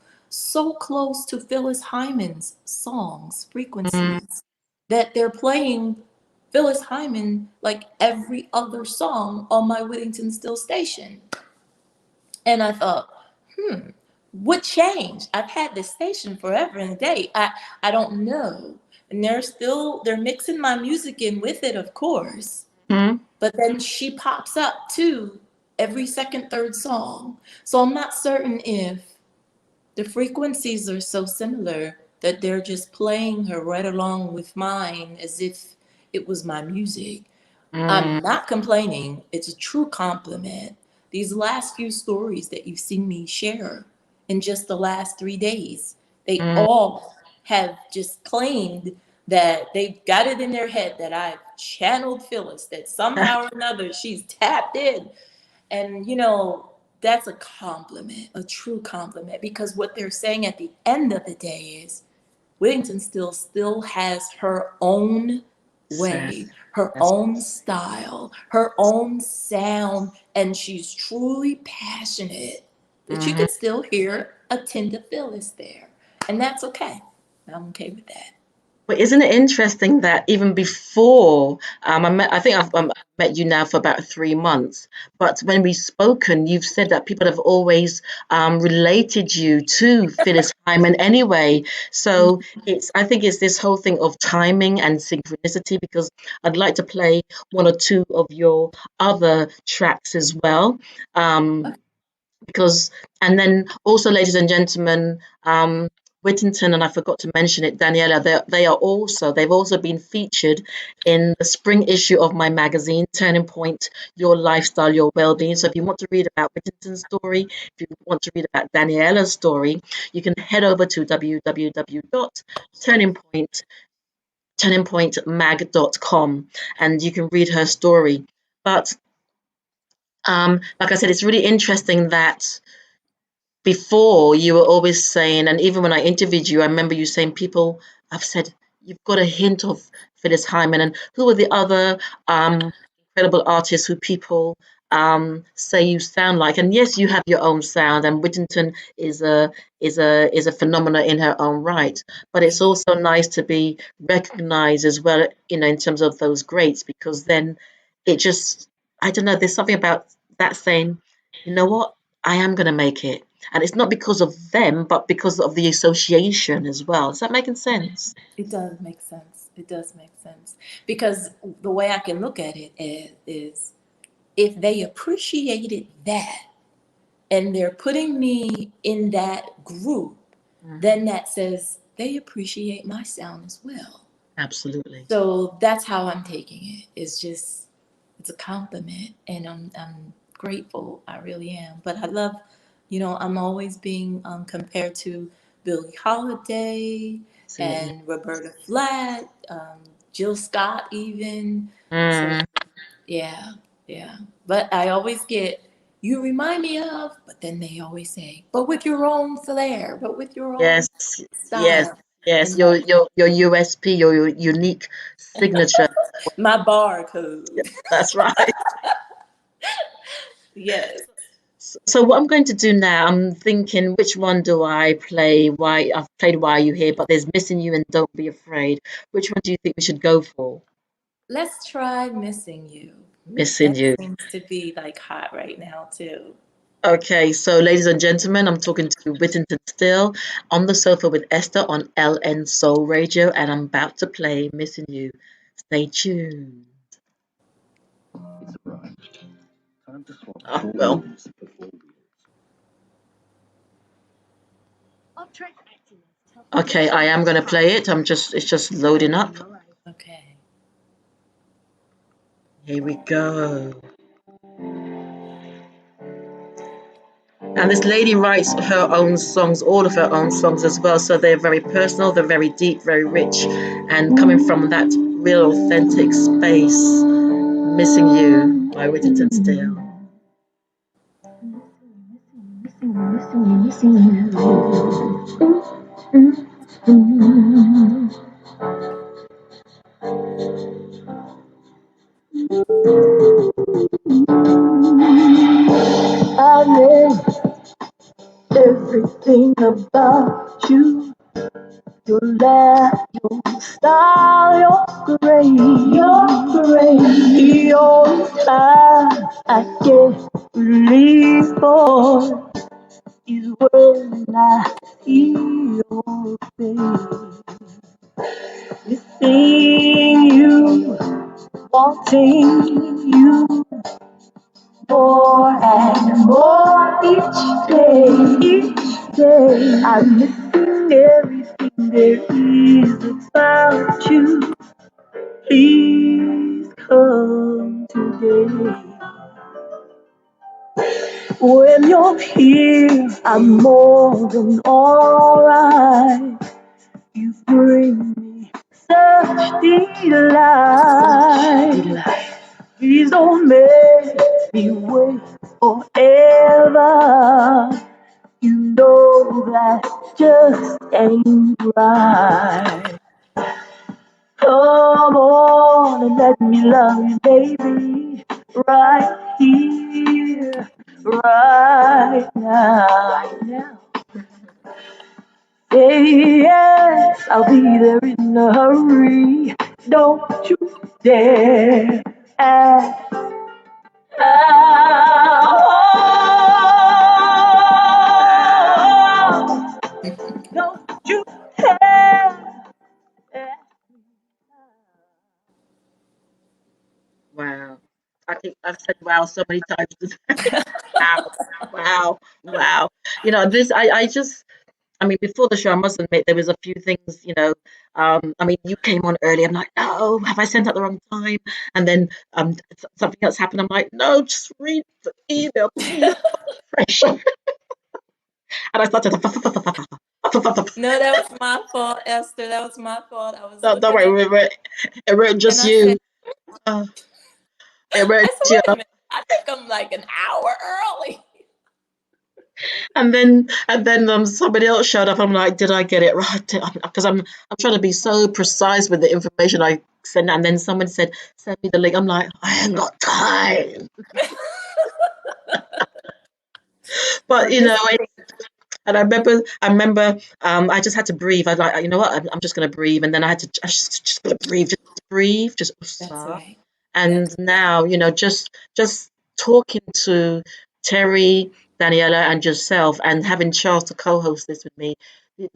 close to Phyllis Hyman's songs Mm, frequencies that they're playing Phyllis Hyman like every other song on my Whittington Still station. And I thought, what changed? I've had this station forever and a day. I don't know. And they're mixing my music in with it, of course. mm, But then she pops up too every second, third song. So I'm not certain if the frequencies are so similar that they're just playing her right along with mine as if it was my music. I'm mm, not complaining. It's a true compliment. These last few stories that you've seen me share in just the last 3 days, they mm. all have just claimed that they've got it in their head that I've channeled Phyllis, that somehow or another she's tapped in. And, that's a compliment, a true compliment, because what they're saying at the end of the day is Whittington still has her own So way, her that's own style, her own sound, and she's truly passionate. But you mhm. can still hear a tint of Phyllis there, and that's okay. I'm okay with that. But isn't it interesting that even before I think I've met you now for about 3 months, but when we've spoken, you've said that people have always related you to Phyllis Hyman anyway. So I think it's this whole thing of timing and synchronicity, because I'd like to play one or two of your other tracks as well. Um, because and then also, ladies and gentlemen, Whittington, and I forgot to mention it, Daniellah, they've also been featured in the spring issue of my magazine, Turning Point: Your Lifestyle, Your Wellbeing. So if you want to read about Whittington's story, if you want to read about Daniellah's story, you can head over to www.turningpointmag.com, and you can read her story. But like I said, it's really interesting that before you were always saying, and even when I interviewed you, I remember you saying people have said you've got a hint of Phyllis Hyman, and who are the other incredible artists who people say you sound like. And yes, you have your own sound, and Whittington is a phenomenon in her own right. But it's also nice to be recognized as well, in terms of those greats, because then it just, I don't know, there's something about that saying, you know what, I am going to make it. And it's not because of them, but because of the association as well. Is that making sense? It does make sense. It does make sense. Because the way I can look at it is if they appreciated that and they're putting me in that group, then that says they appreciate my sound as well. Absolutely. So that's how I'm taking it. It's a compliment, and I'm grateful. I really am. But I love, I'm always being compared to Billie Holiday Absolutely. and Roberta Flack, Jill Scott even. So Mm, yeah, yeah. But I always get, you remind me of, but then they always say, but with your own flair, but with your own Yes, yes, style. yes. And Your USP, your unique signature. my bar code. That's right. Yes. So what I'm going to do now, I'm thinking, which one do I play? Why I've played Why Are You Here, but there's Missing You and Don't Be Afraid. Which one do you think we should go for? Let's try Missing You. Missing That You. seems to be like hot right now too. Okay, so ladies and gentlemen, I'm talking to Whittington Still on the sofa with Esther on LN Soul Radio, and I'm about to play Missing You. Stay tuned. Oh, well. Okay, I am going to play it. It's just loading up. Okay. Here we go. And this lady writes her own songs, all of her own songs as well. So they're very personal, they're very deep, very rich, and coming from that real authentic space. Missing You by Whittington Still. I read everything about you. Your laugh, your style, your grace. The only time I get relief for is when I see your face. Missing you, wanting you more and more each day. I'm missing everything there is about you. Please come today. When you're here, I'm more than alright. You bring me such delight. Please don't make me wait forever. You know that just ain't right. Come on and let me love you, baby. Right here, right now. Say yes, I'll be there in a hurry. Don't you dare ask out. Don't you dare. Wow. I think I've said wow so many times today. Wow, wow, wow. You know, I mean, before the show, I must admit there was a few things, I mean, you came on early. I'm like, no, have I sent at the wrong time? And then something else happened. I'm like, no, just read the email, please. Pressure. And I started. No, that was my fault, Esther. That was my fault. I was No, don't looking at worry, it weren't and just I said, you. Uh, it weren't you. wait a minute. I think I'm like an hour early. And then somebody else showed up. I'm like, did I get it right? Because I'm trying to be so precise with the information I send. And then someone said, send me the link. I'm like, I ain't got time. But But this and I remember, I just had to breathe. I like, you know what? I'm just gonna breathe. And then I just gonna breathe, just that's stop. right. And now, just talking to Teri, Daniellah, and yourself, and having Charles to co-host this with me,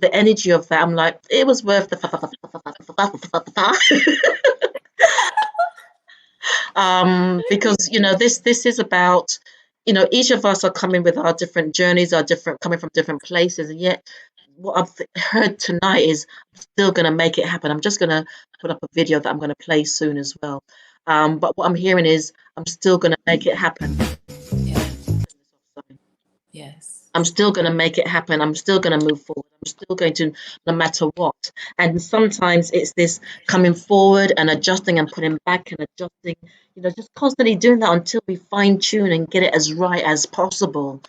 the energy of that, I'm like, it was worth the. Because this is about, each of us are coming with our different journeys, our different coming from different places, and yet what I've heard tonight is I'm still going to make it happen. I'm just going to put up a video that I'm going to play soon as well. But what I'm hearing is I'm still going to make it happen. Yeah. Yes. I'm still going to make it happen. I'm still going to move forward. I'm still going to, no matter what. And sometimes it's this coming forward and adjusting and putting back and adjusting, just constantly doing that until we fine tune and get it as right as possible.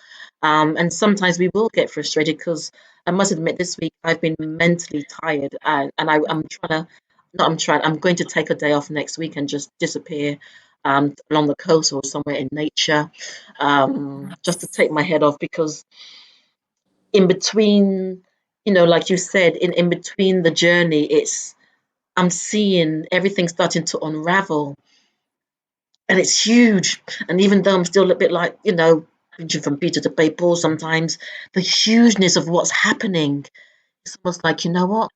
And sometimes we will get frustrated because I must admit this week I've been mentally tired, I'm going to take a day off next week and just disappear along the coast or somewhere in nature, just to take my head off, because in between, like you said, in between the journey, I'm seeing everything starting to unravel, and it's huge. And even though I'm still a bit like, reaching from Peter to pay Paul sometimes, the hugeness of what's happening, it's almost like, you know what?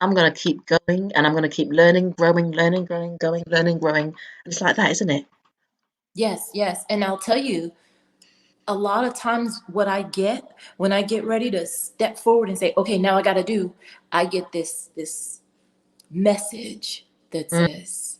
I'm going to keep going and I'm going to keep learning, growing, learning, growing, going, learning, growing. And it's like that, isn't it? Yes, yes. And I'll tell you, a lot of times what I get when I get ready to step forward and say, okay, now I get this message that says,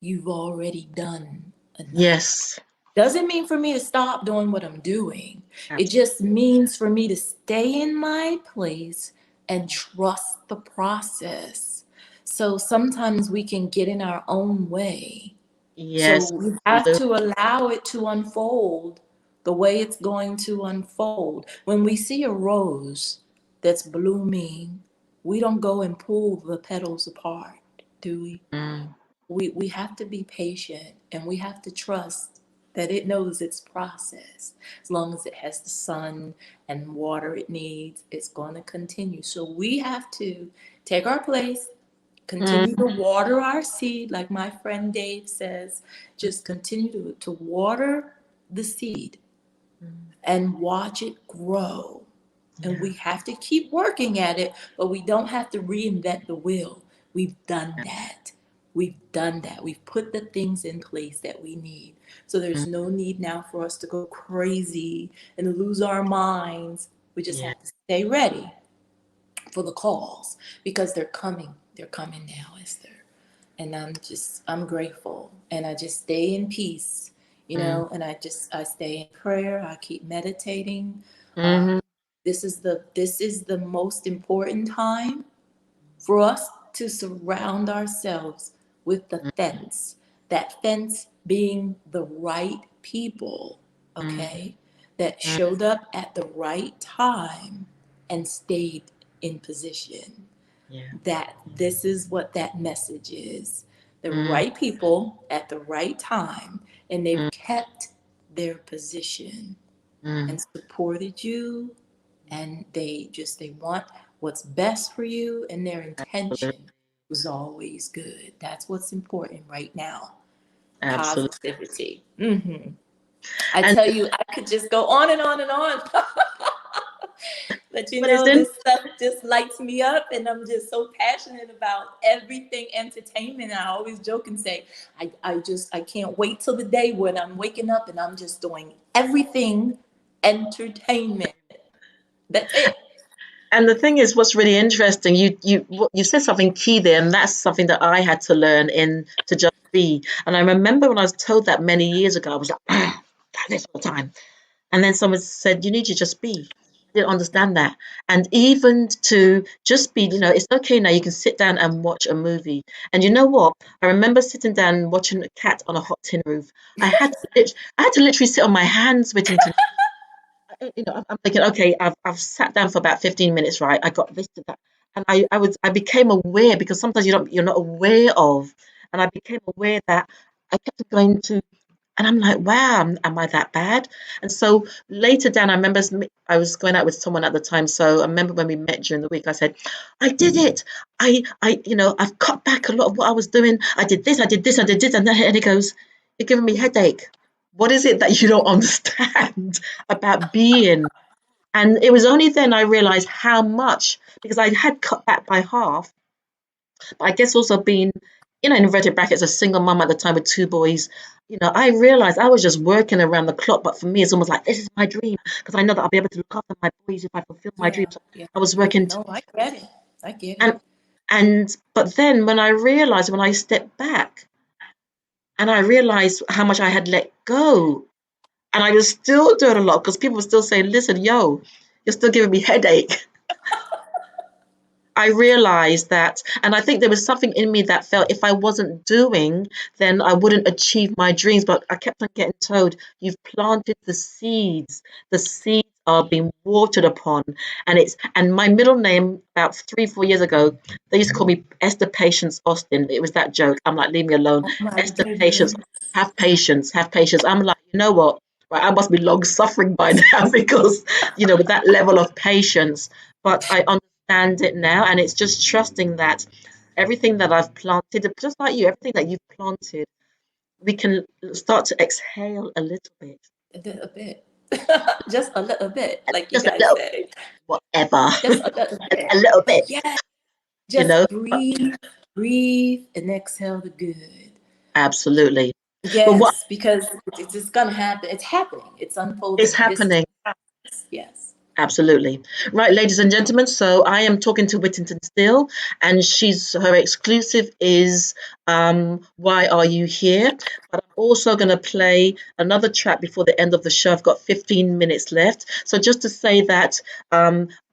you've already done enough. Yes. Doesn't mean for me to stop doing what I'm doing. Absolutely. It just means for me to stay in my place and trust the process. So sometimes we can get in our own way. Yes. So we have to allow it to unfold the way it's going to unfold. When we see a rose that's blooming, we don't go and pull the petals apart, do we? We have to be patient, and we have to trust that it knows its process. As long as it has the sun and water it needs, it's going to continue. So we have to take our place, continue to water our seed, like my friend Dave says, just continue to water the seed and watch it grow. And we have to keep working at it, but we don't have to reinvent the wheel. We've done that. We've done that. We've put the things in place that we need. So there's no need now for us to go crazy and lose our minds. We just have to stay ready for the calls, because they're coming. They're coming now, Esther. And I'm grateful. And I just stay in peace, and I stay in prayer. I keep meditating. This is the most important time for us to surround ourselves with the fence. That fence being the right people, okay, that showed up at the right time and stayed in position. That this is what that message is. The right people at the right time, and they've kept their position and supported you, and they want what's best for you, and their intention was always good. That's what's important right now. Absolutely. Positivity. I tell you, I could just go on and on and on. But this stuff just lights me up, and I'm just so passionate about everything entertainment. I always joke and say, I can't wait till the day when I'm waking up and I'm just doing everything entertainment. That's it. And the thing is, what's really interesting, you said something key there, and that's something that I had to learn to just be. And I remember when I was told that many years ago, I was like, that is all the time. And then someone said, you need to just be. I didn't understand that. And even to just be, it's okay now, you can sit down and watch a movie. And you know what? I remember sitting down watching a cat on a hot tin roof. I had to literally sit on my hands, Whittington. I'm thinking, okay, I've sat down for about 15 minutes, right? I got this to that. And I became aware, because sometimes you're not aware of. And I became aware that I kept going to, and I'm like, wow, am I that bad? And so later down, I remember I was going out with someone at the time. So I remember when we met during the week, I said, I did it. I've cut back a lot of what I was doing. I did this, I did this, I did this. And he goes, you're giving me a headache. What is it that you don't understand about being? And it was only then I realized how much, because I had cut back by half. But I guess also being, in inverted brackets, a single mum at the time with two boys, I realized I was just working around the clock. But for me, it's almost like, this is my dream, because I know that I'll be able to look after my boys if I fulfill my dreams. Yeah. I was working. No, I get it. I get it. But then when I stepped back and I realized how much I had let go, and I was still doing a lot, because people were still saying, listen, yo, you're still giving me headache. I realized that, and I think there was something in me that felt if I wasn't doing, then I wouldn't achieve my dreams. But I kept on getting told, you've planted the seeds. The seeds are being watered upon. And my middle name, about 3, 4 years ago, they used to call me Esther Patience Austin. It was that joke. I'm like, leave me alone. Oh my Esther goodness. Patience, have patience, have patience. I'm like, you know what? Right, I must be long suffering by now because, with that level of patience. But I understand it now, and it's just trusting that everything that I've planted, just like you, everything that you've planted, we can start to exhale a little bit. A bit. Just a little bit, like you Just a guys little, say. whatever. Just a little bit. A little But bit, yeah, you just know. breathe, and exhale the good. Absolutely. But what Yes, because it's just gonna happen. It's happening. It's is unfolding. This is happening? yes. Absolutely. Right, ladies and gentlemen. So I am talking to Whittington Still, and her exclusive is Why Are You Here? But I'm also going to play another track before the end of the show. I've got 15 minutes left. So just to say that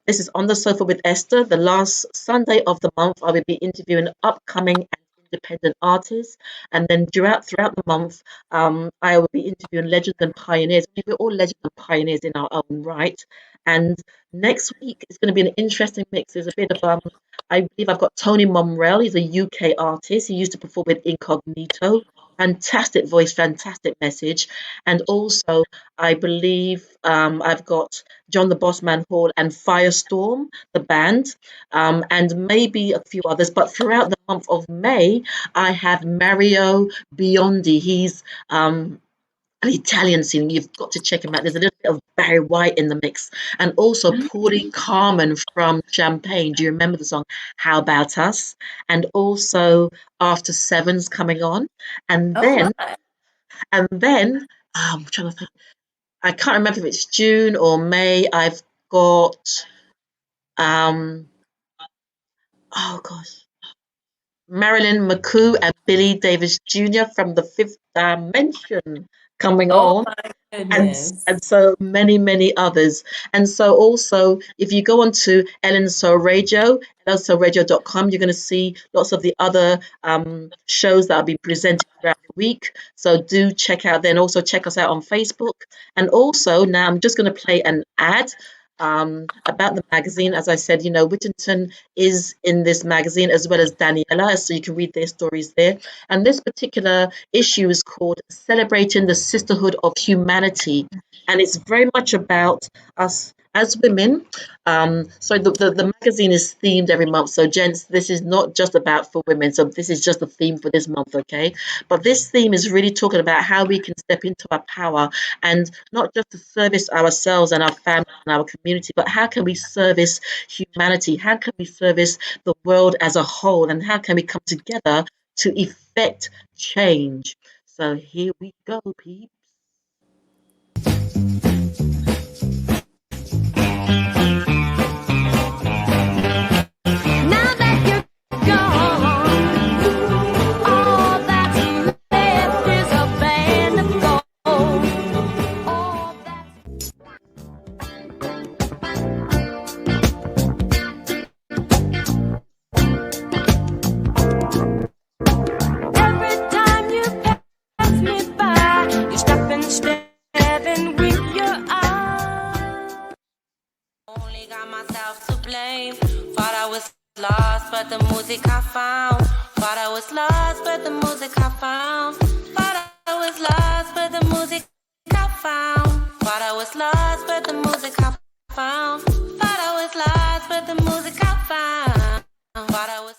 this is On the Sofa with Esther. The last Sunday of the month, I will be interviewing upcoming and independent artists. And then throughout the month, I will be interviewing legends and pioneers. We're all legends and pioneers in our own right. And next week is going to be an interesting mix. There's a bit of I believe I've got Tony Momrell. He's a UK artist. He used to perform with Incognito. Fantastic voice, fantastic message. And also, I believe I've got John the Bossman Hall and Firestorm, the band, and maybe a few others. But throughout the month of May, I have Mario Biondi. He's an Italian scene. You've got to check him out. There's a little bit of Barry White in the mix, and also Paulie Carmen from Champagne. Do you remember the song "How About Us"? And also After Seven's coming on, and Oh then my. I'm trying to think. I can't remember if it's June or May. I've got oh gosh, Marilyn McCoo and Billy Davis Jr. from the Fifth Dimension coming Oh on. my and goodness. and so many others. And so also, if you go onto Ellen's Soul Radio, ellensoulradio.com, you're going to see lots of the other shows that will be presented throughout the week. So do check out then. Also check us out on Facebook. And also now I'm just going to play an ad. About the magazine. As I said, Whittington is in this magazine as well as Daniellah, so you can read their stories there. And this particular issue is called Celebrating the Sisterhood of Humanity. And it's very much about us as women. So the magazine is themed every month. So, gents, this is not just about for women. So, this is just a theme for this month, okay? But this theme is really talking about how we can step into our power and not just to service ourselves and our family and our community, but how can we service humanity? How can we service the world as a whole? And how can we come together to effect change? So here we go, peeps. Now that you're gone, all that's left is a band of gold. All that's every time you pass me by, you stop and stare and wink your eye. Only got myself to blame. Thought I was lost, but the music I found. Thought I was lost, but the music I found. Thought I was lost, but the music I found. Thought I was lost, but the music I found. Thought I was lost, but the music I found. Thought I was.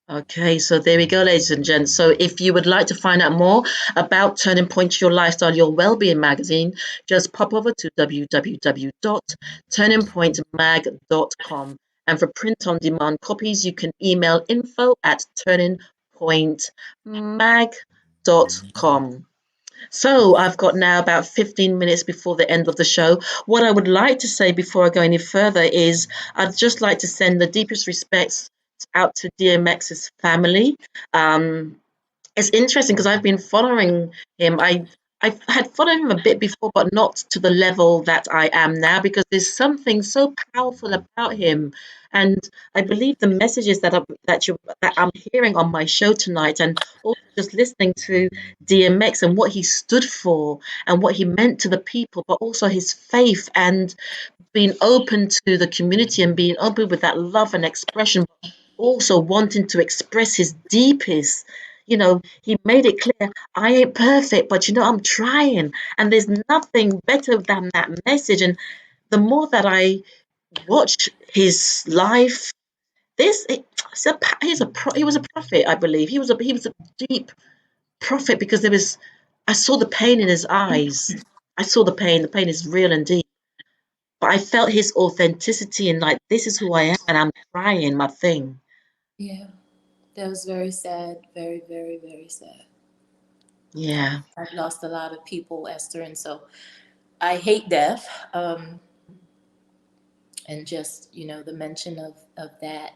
Okay, so there we go, ladies and gents. So if you would like to find out more about Turning Point to Your Lifestyle, Your Wellbeing magazine, just pop over to www.turningpointmag.com. And for print-on-demand copies, you can email info@turningpointmag.com. So I've got now about 15 minutes before the end of the show. What I would like to say before I go any further is I'd just like to send the deepest respects out to DMX's family. It's interesting because I've been following him. I had followed him a bit before, but not to the level that I am now, because there's something so powerful about him. And I believe the messages that I'm hearing on my show tonight, and also just listening to DMX and what he stood for and what he meant to the people, but also his faith and being open to the community and being open with that love and expression, also wanting to express his deepest. He made it clear, I ain't perfect, but I'm trying. And there's nothing better than that message. And the more that I watch his life, he was a prophet, I believe. He was a deep prophet, because I saw the pain in his eyes. I saw the pain. The pain is real and deep. But I felt his authenticity, and like, this is who I am, and I'm trying my thing. Yeah, that was very sad. Very, very, very sad. Yeah, I've lost a lot of people, Esther, and so I hate death. And just, the mention of that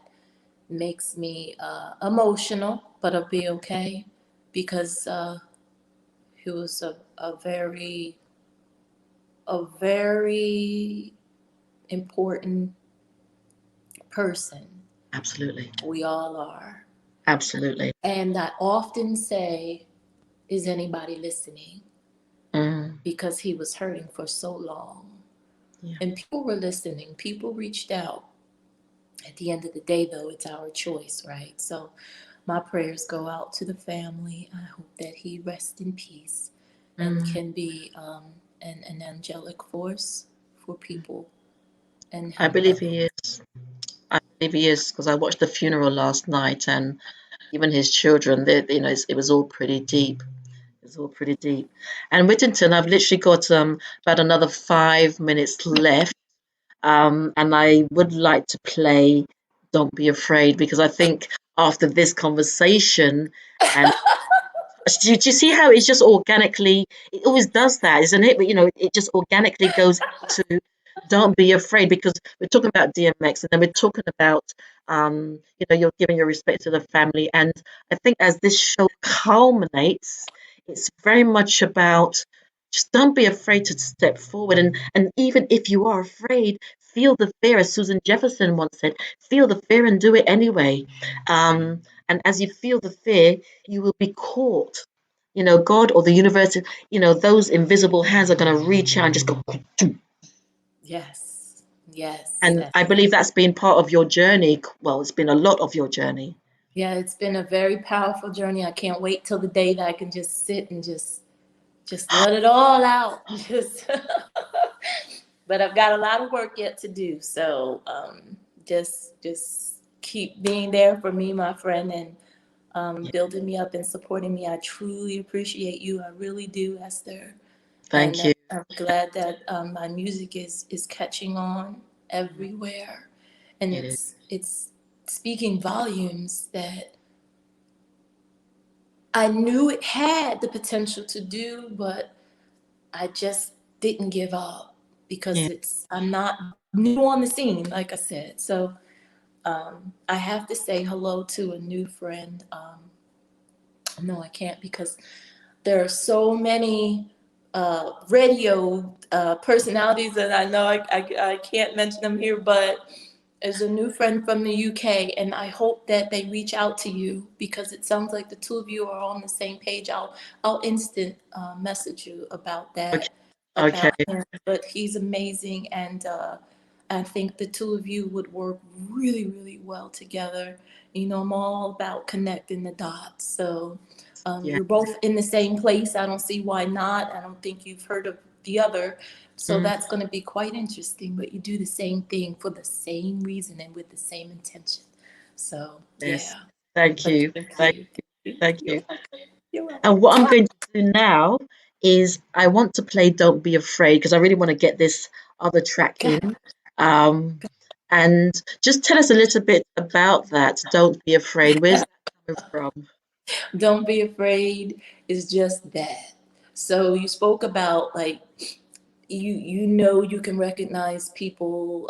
makes me emotional, but I'll be okay, because he was a very important person. absolutely. We all are. Absolutely. And I often say, is anybody listening? Mm, Because he was hurting for so long. yeah. And people were listening. People reached out. At the end of the day, though, it's our choice, right? So my prayers go out to the family. I hope that he rests in peace and can be an angelic force for people and I help believe others. he is. I believe he is, because I watched the funeral last night, and even his children, it was all pretty deep. It was all pretty deep. And Whittington, I've literally got about another 5 minutes left. And I would like to play Don't Be Afraid, because I think after this conversation, and do you see how it's just organically, it always does that, isn't it? But it just organically goes into Don't Be Afraid, because we're talking about DMX, and then we're talking about you're giving your respect to the family. And I think as this show culminates, it's very much about, just don't be afraid to step forward. And even if you are afraid, feel the fear, as Susan Jefferson once said, feel the fear and do it anyway. And as you feel the fear, you will be caught. God or the universe, those invisible hands are going to reach out and just go. Yes, yes. And I believe that's been part of your journey. Well, it's been a lot of your journey. Yeah, it's been a very powerful journey. I can't wait till the day that I can just sit and just let it all out. Just but I've got a lot of work yet to do. So just keep being there for me, my friend, and Yeah. building me up and supporting me. I truly appreciate you. I really do, Esther. And Thank you. I'm glad that my music is catching on everywhere, and It is. it's speaking volumes that I knew it had the potential to do, but I just didn't give up, because Yeah. I'm not new on the scene, like I said. So I have to say hello to a new friend. No, I can't, because there are so many radio personalities that I know I can't mention them here, but there's a new friend from the UK, and I hope that they reach out to you, because it sounds like the two of you are on the same page. I'll instant message you about Okay. that, Okay. about him. But he's amazing, and I think the two of you would work really, really well together. I'm all about connecting the dots. So Yeah. you're both in the same place. I don't see why not. I don't think you've heard of the other. So Mm, that's going to be quite interesting. But you do the same thing for the same reason and with the same intention. So, yes. yeah. Thank But you. thank Thank you. you. Thank You're you. welcome. You're welcome. And what I'm going to do now is, I want to play Don't Be Afraid, because I really want to get this other track in. Um, and just tell us a little bit about that. Don't Be Afraid. Where's that coming from? Don't be afraid is just that. So you spoke about, like, you can recognize people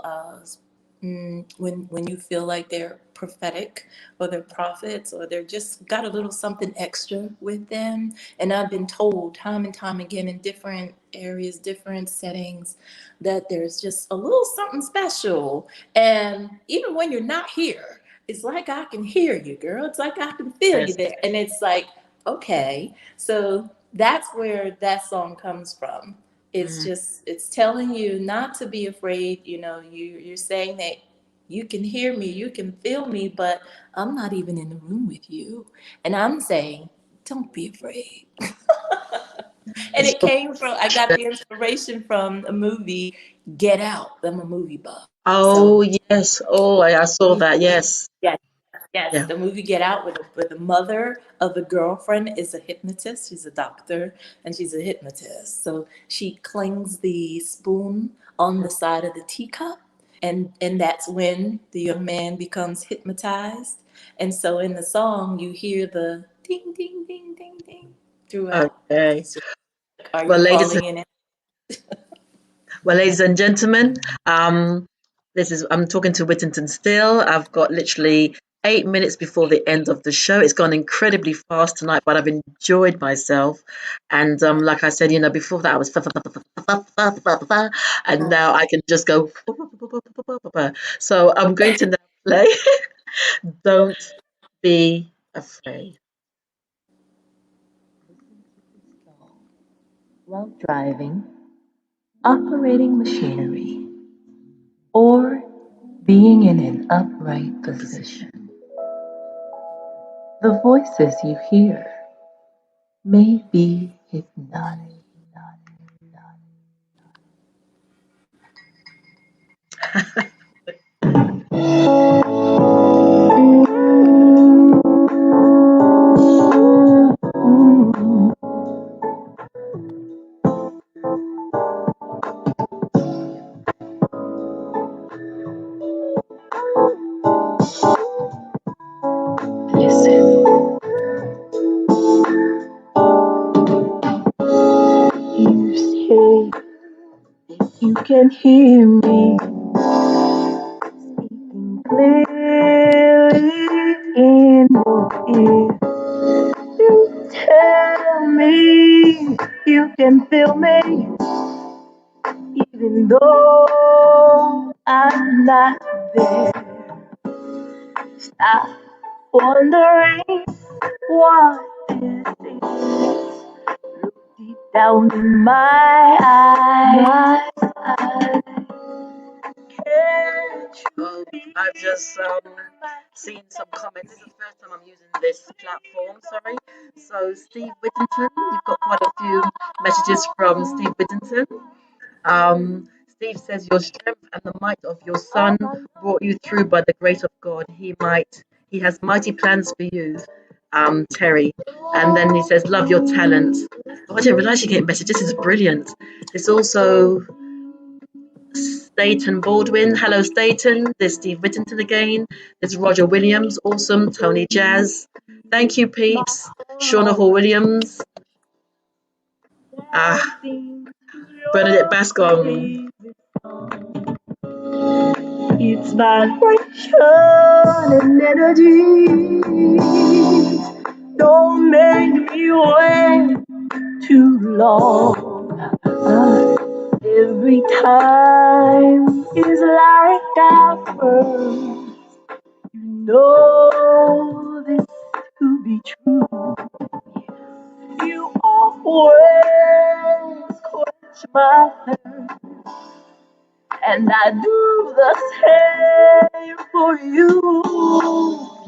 when you feel like they're prophetic or they're prophets or they're just got a little something extra with them. And I've been told time and time again in different areas, different settings, that there's just a little something special. And even when you're not here, it's like I can hear you, girl. It's like I can feel you there. And it's like, okay. So that's where that song comes from. It's just, it's telling you not to be afraid. You're saying that you can hear me, you can feel me, but I'm not even in the room with you. And I'm saying, don't be afraid. And it came from, I got the inspiration from a movie, Get Out. I'm a movie buff. Oh, yes. Oh, I saw that. Yes. Yes, yes. Yeah. The movie Get Out, with the mother of the girlfriend is a hypnotist. She's a doctor and she's a hypnotist. So she clings the spoon on the side of the teacup, and that's when the young man becomes hypnotized. And so in the song you hear the ding ding ding ding ding throughout. Okay. So, are Well, you ladies falling in it? Well, ladies and gentlemen, I'm talking to Whittington Still. I've got literally 8 minutes before the end of the show. It's gone incredibly fast tonight, but I've enjoyed myself. And like I said, before that I was and now I can just go. So I'm going to now play Don't Be Afraid. While driving, operating machinery, or being in an upright position, the voices you hear may be hypnotic. Listen. You say that you can hear me speaking clearly in your ear. You tell me you can feel me, even though I'm not there. Stop wondering what this is. Look deep down in my eyes. Can't you I've just seen some comments. This is the first time I'm using this platform, sorry. So, Steve Whittington, you've got quite a few messages from Steve Whittington. Steve says, Your strength and the might of your son brought you through by the grace of God. He has mighty plans for you, Teri. And then he says, Love your talent. Oh, I didn't realize you get messages. This is brilliant. There's also Staten Baldwin. Hello, Staten. There's Steve Whittington again. There's Roger Williams. Awesome. Tony Jazz. Thank you, peeps. Shauna Hall Williams. Bernadette Bascom. It's vibration and energy. Don't make me wait too long. Every time is like our first. You know this to be true. You always quench my thirst, and I do the same for you.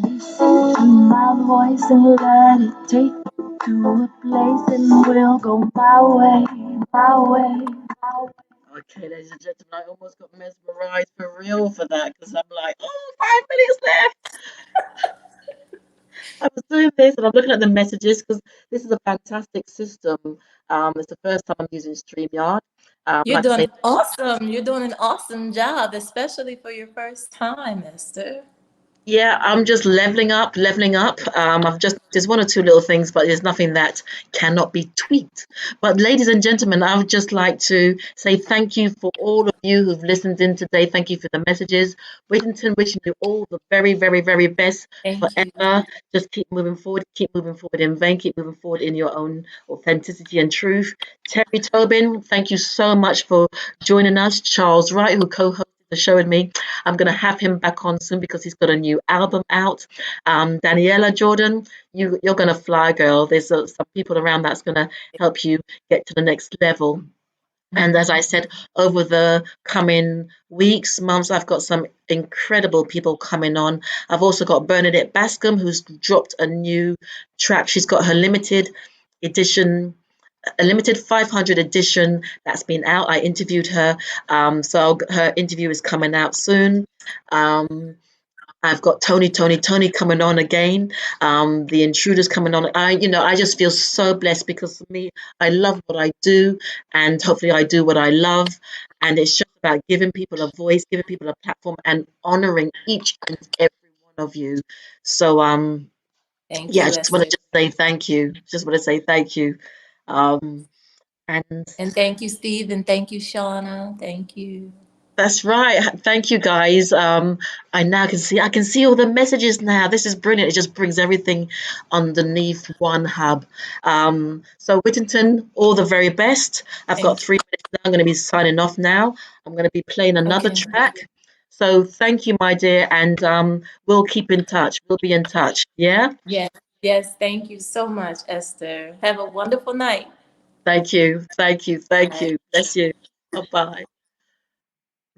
Listen to my voice and let it take you to a place, and we'll go my way, my way, my way. Okay, ladies and gentlemen, I almost got mesmerized for real for that because I'm like, 5 minutes left. I was doing this and I'm looking at the messages because this is a fantastic system. It's the first time I'm using StreamYard. You're Like I say, doing awesome. You're doing an awesome job, especially for your first time, Esther. Yeah, I'm just leveling up, leveling up. I've just there's one or two little things, but there's nothing that cannot be tweaked. But ladies and gentlemen, I would just like to say thank you for all of you who've listened in today. Thank you for the messages. Whittington, wishing you all the very, very, very best Thank you. forever. Just keep moving forward in vain, keep moving forward in your own authenticity and truth. Teri Tobin, thank you so much for joining us. Charles Wright, who co-hosted the show with me. I'm going to have him back on soon because he's got a new album out. Daniellah Jordan, you're going to fly, girl. There's some people around that's going to help you get to the next level. And as I said, over the coming weeks, months, I've got some incredible people coming on. I've also got Bernadette Bascom, who's dropped a new track. She's got her limited edition, a limited 500 edition that's been out. I interviewed her, so her interview is coming out soon. Um, I've got Tony coming on again. The Intruders coming on. I just feel so blessed because for me, I love what I do, and hopefully, I do what I love. And it's just about giving people a voice, giving people a platform, and honoring each and every one of you. So, Thank yeah, I you, just want to Esther. just say thank you. Just want to say thank you. And And thank you, Steve, and thank you, Shauna. Thank you. that's right. Thank you, guys. I now I can see all the messages now. This is brilliant. It just brings everything underneath one hub. So Whittington, all the very best. I've got Thank you. 3 minutes now. I'm going to be signing off now. I'm going to be playing another Okay. track. So thank you, my dear, and we'll keep in touch. We'll be in touch. Yeah. Yes. Yes. Thank you so much, Esther. Have a wonderful night. Thank you. Thank you. Thank Bye. you. Bless you. Bye bye.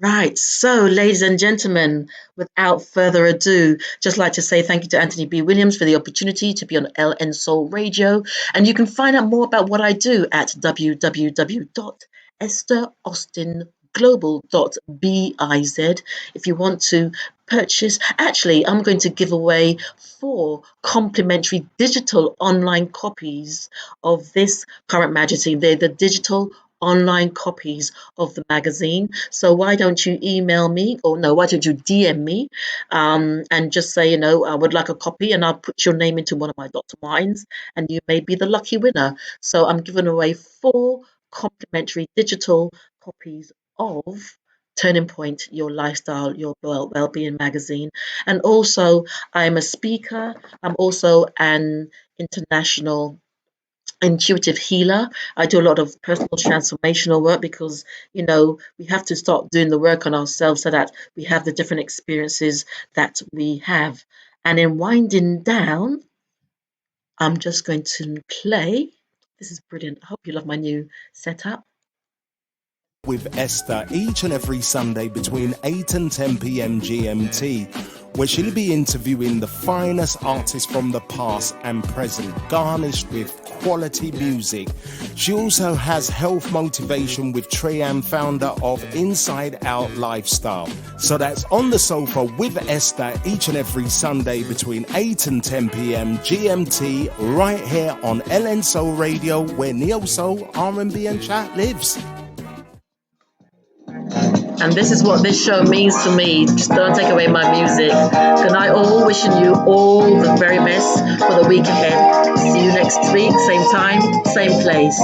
Right, so ladies and gentlemen, without further ado, just like to say thank you to Anthony B. Williams for the opportunity to be on LN Soul Radio. And you can find out more about what I do at www.esteraustinglobal.biz if you want to purchase. Actually, I'm going to give away 4 complimentary digital online copies of this current magazine. They're the digital online copies of the magazine. So why don't you email me, or no, why don't you DM me, and just say, I would like a copy, and I'll put your name into one of my Dr. Martens, and you may be the lucky winner. So I'm giving away 4 complimentary digital copies of Turning Point, Your Lifestyle, Your Wellbeing magazine. And also, I'm a speaker. I'm also an international intuitive healer. I do a lot of personal transformational work because, we have to start doing the work on ourselves so that we have the different experiences that we have. And in winding down, I'm just going to play. This is brilliant. I hope you love my new setup. With Esther each and every Sunday between 8 and 10 p.m. GMT, where she'll be interviewing the finest artists from the past and present, garnished with quality music. She also has health motivation with Treyan, founder of Inside Out Lifestyle. So that's On the Sofa with Esther each and every Sunday between 8 and 10 p.m. GMT, right here on LN Soul Radio, where Neo Soul, R&B and chat lives. And this is what this show means to me. Just don't take away my music. Good night, all. Wishing you all the very best for the week ahead. See you next week, same time, same place.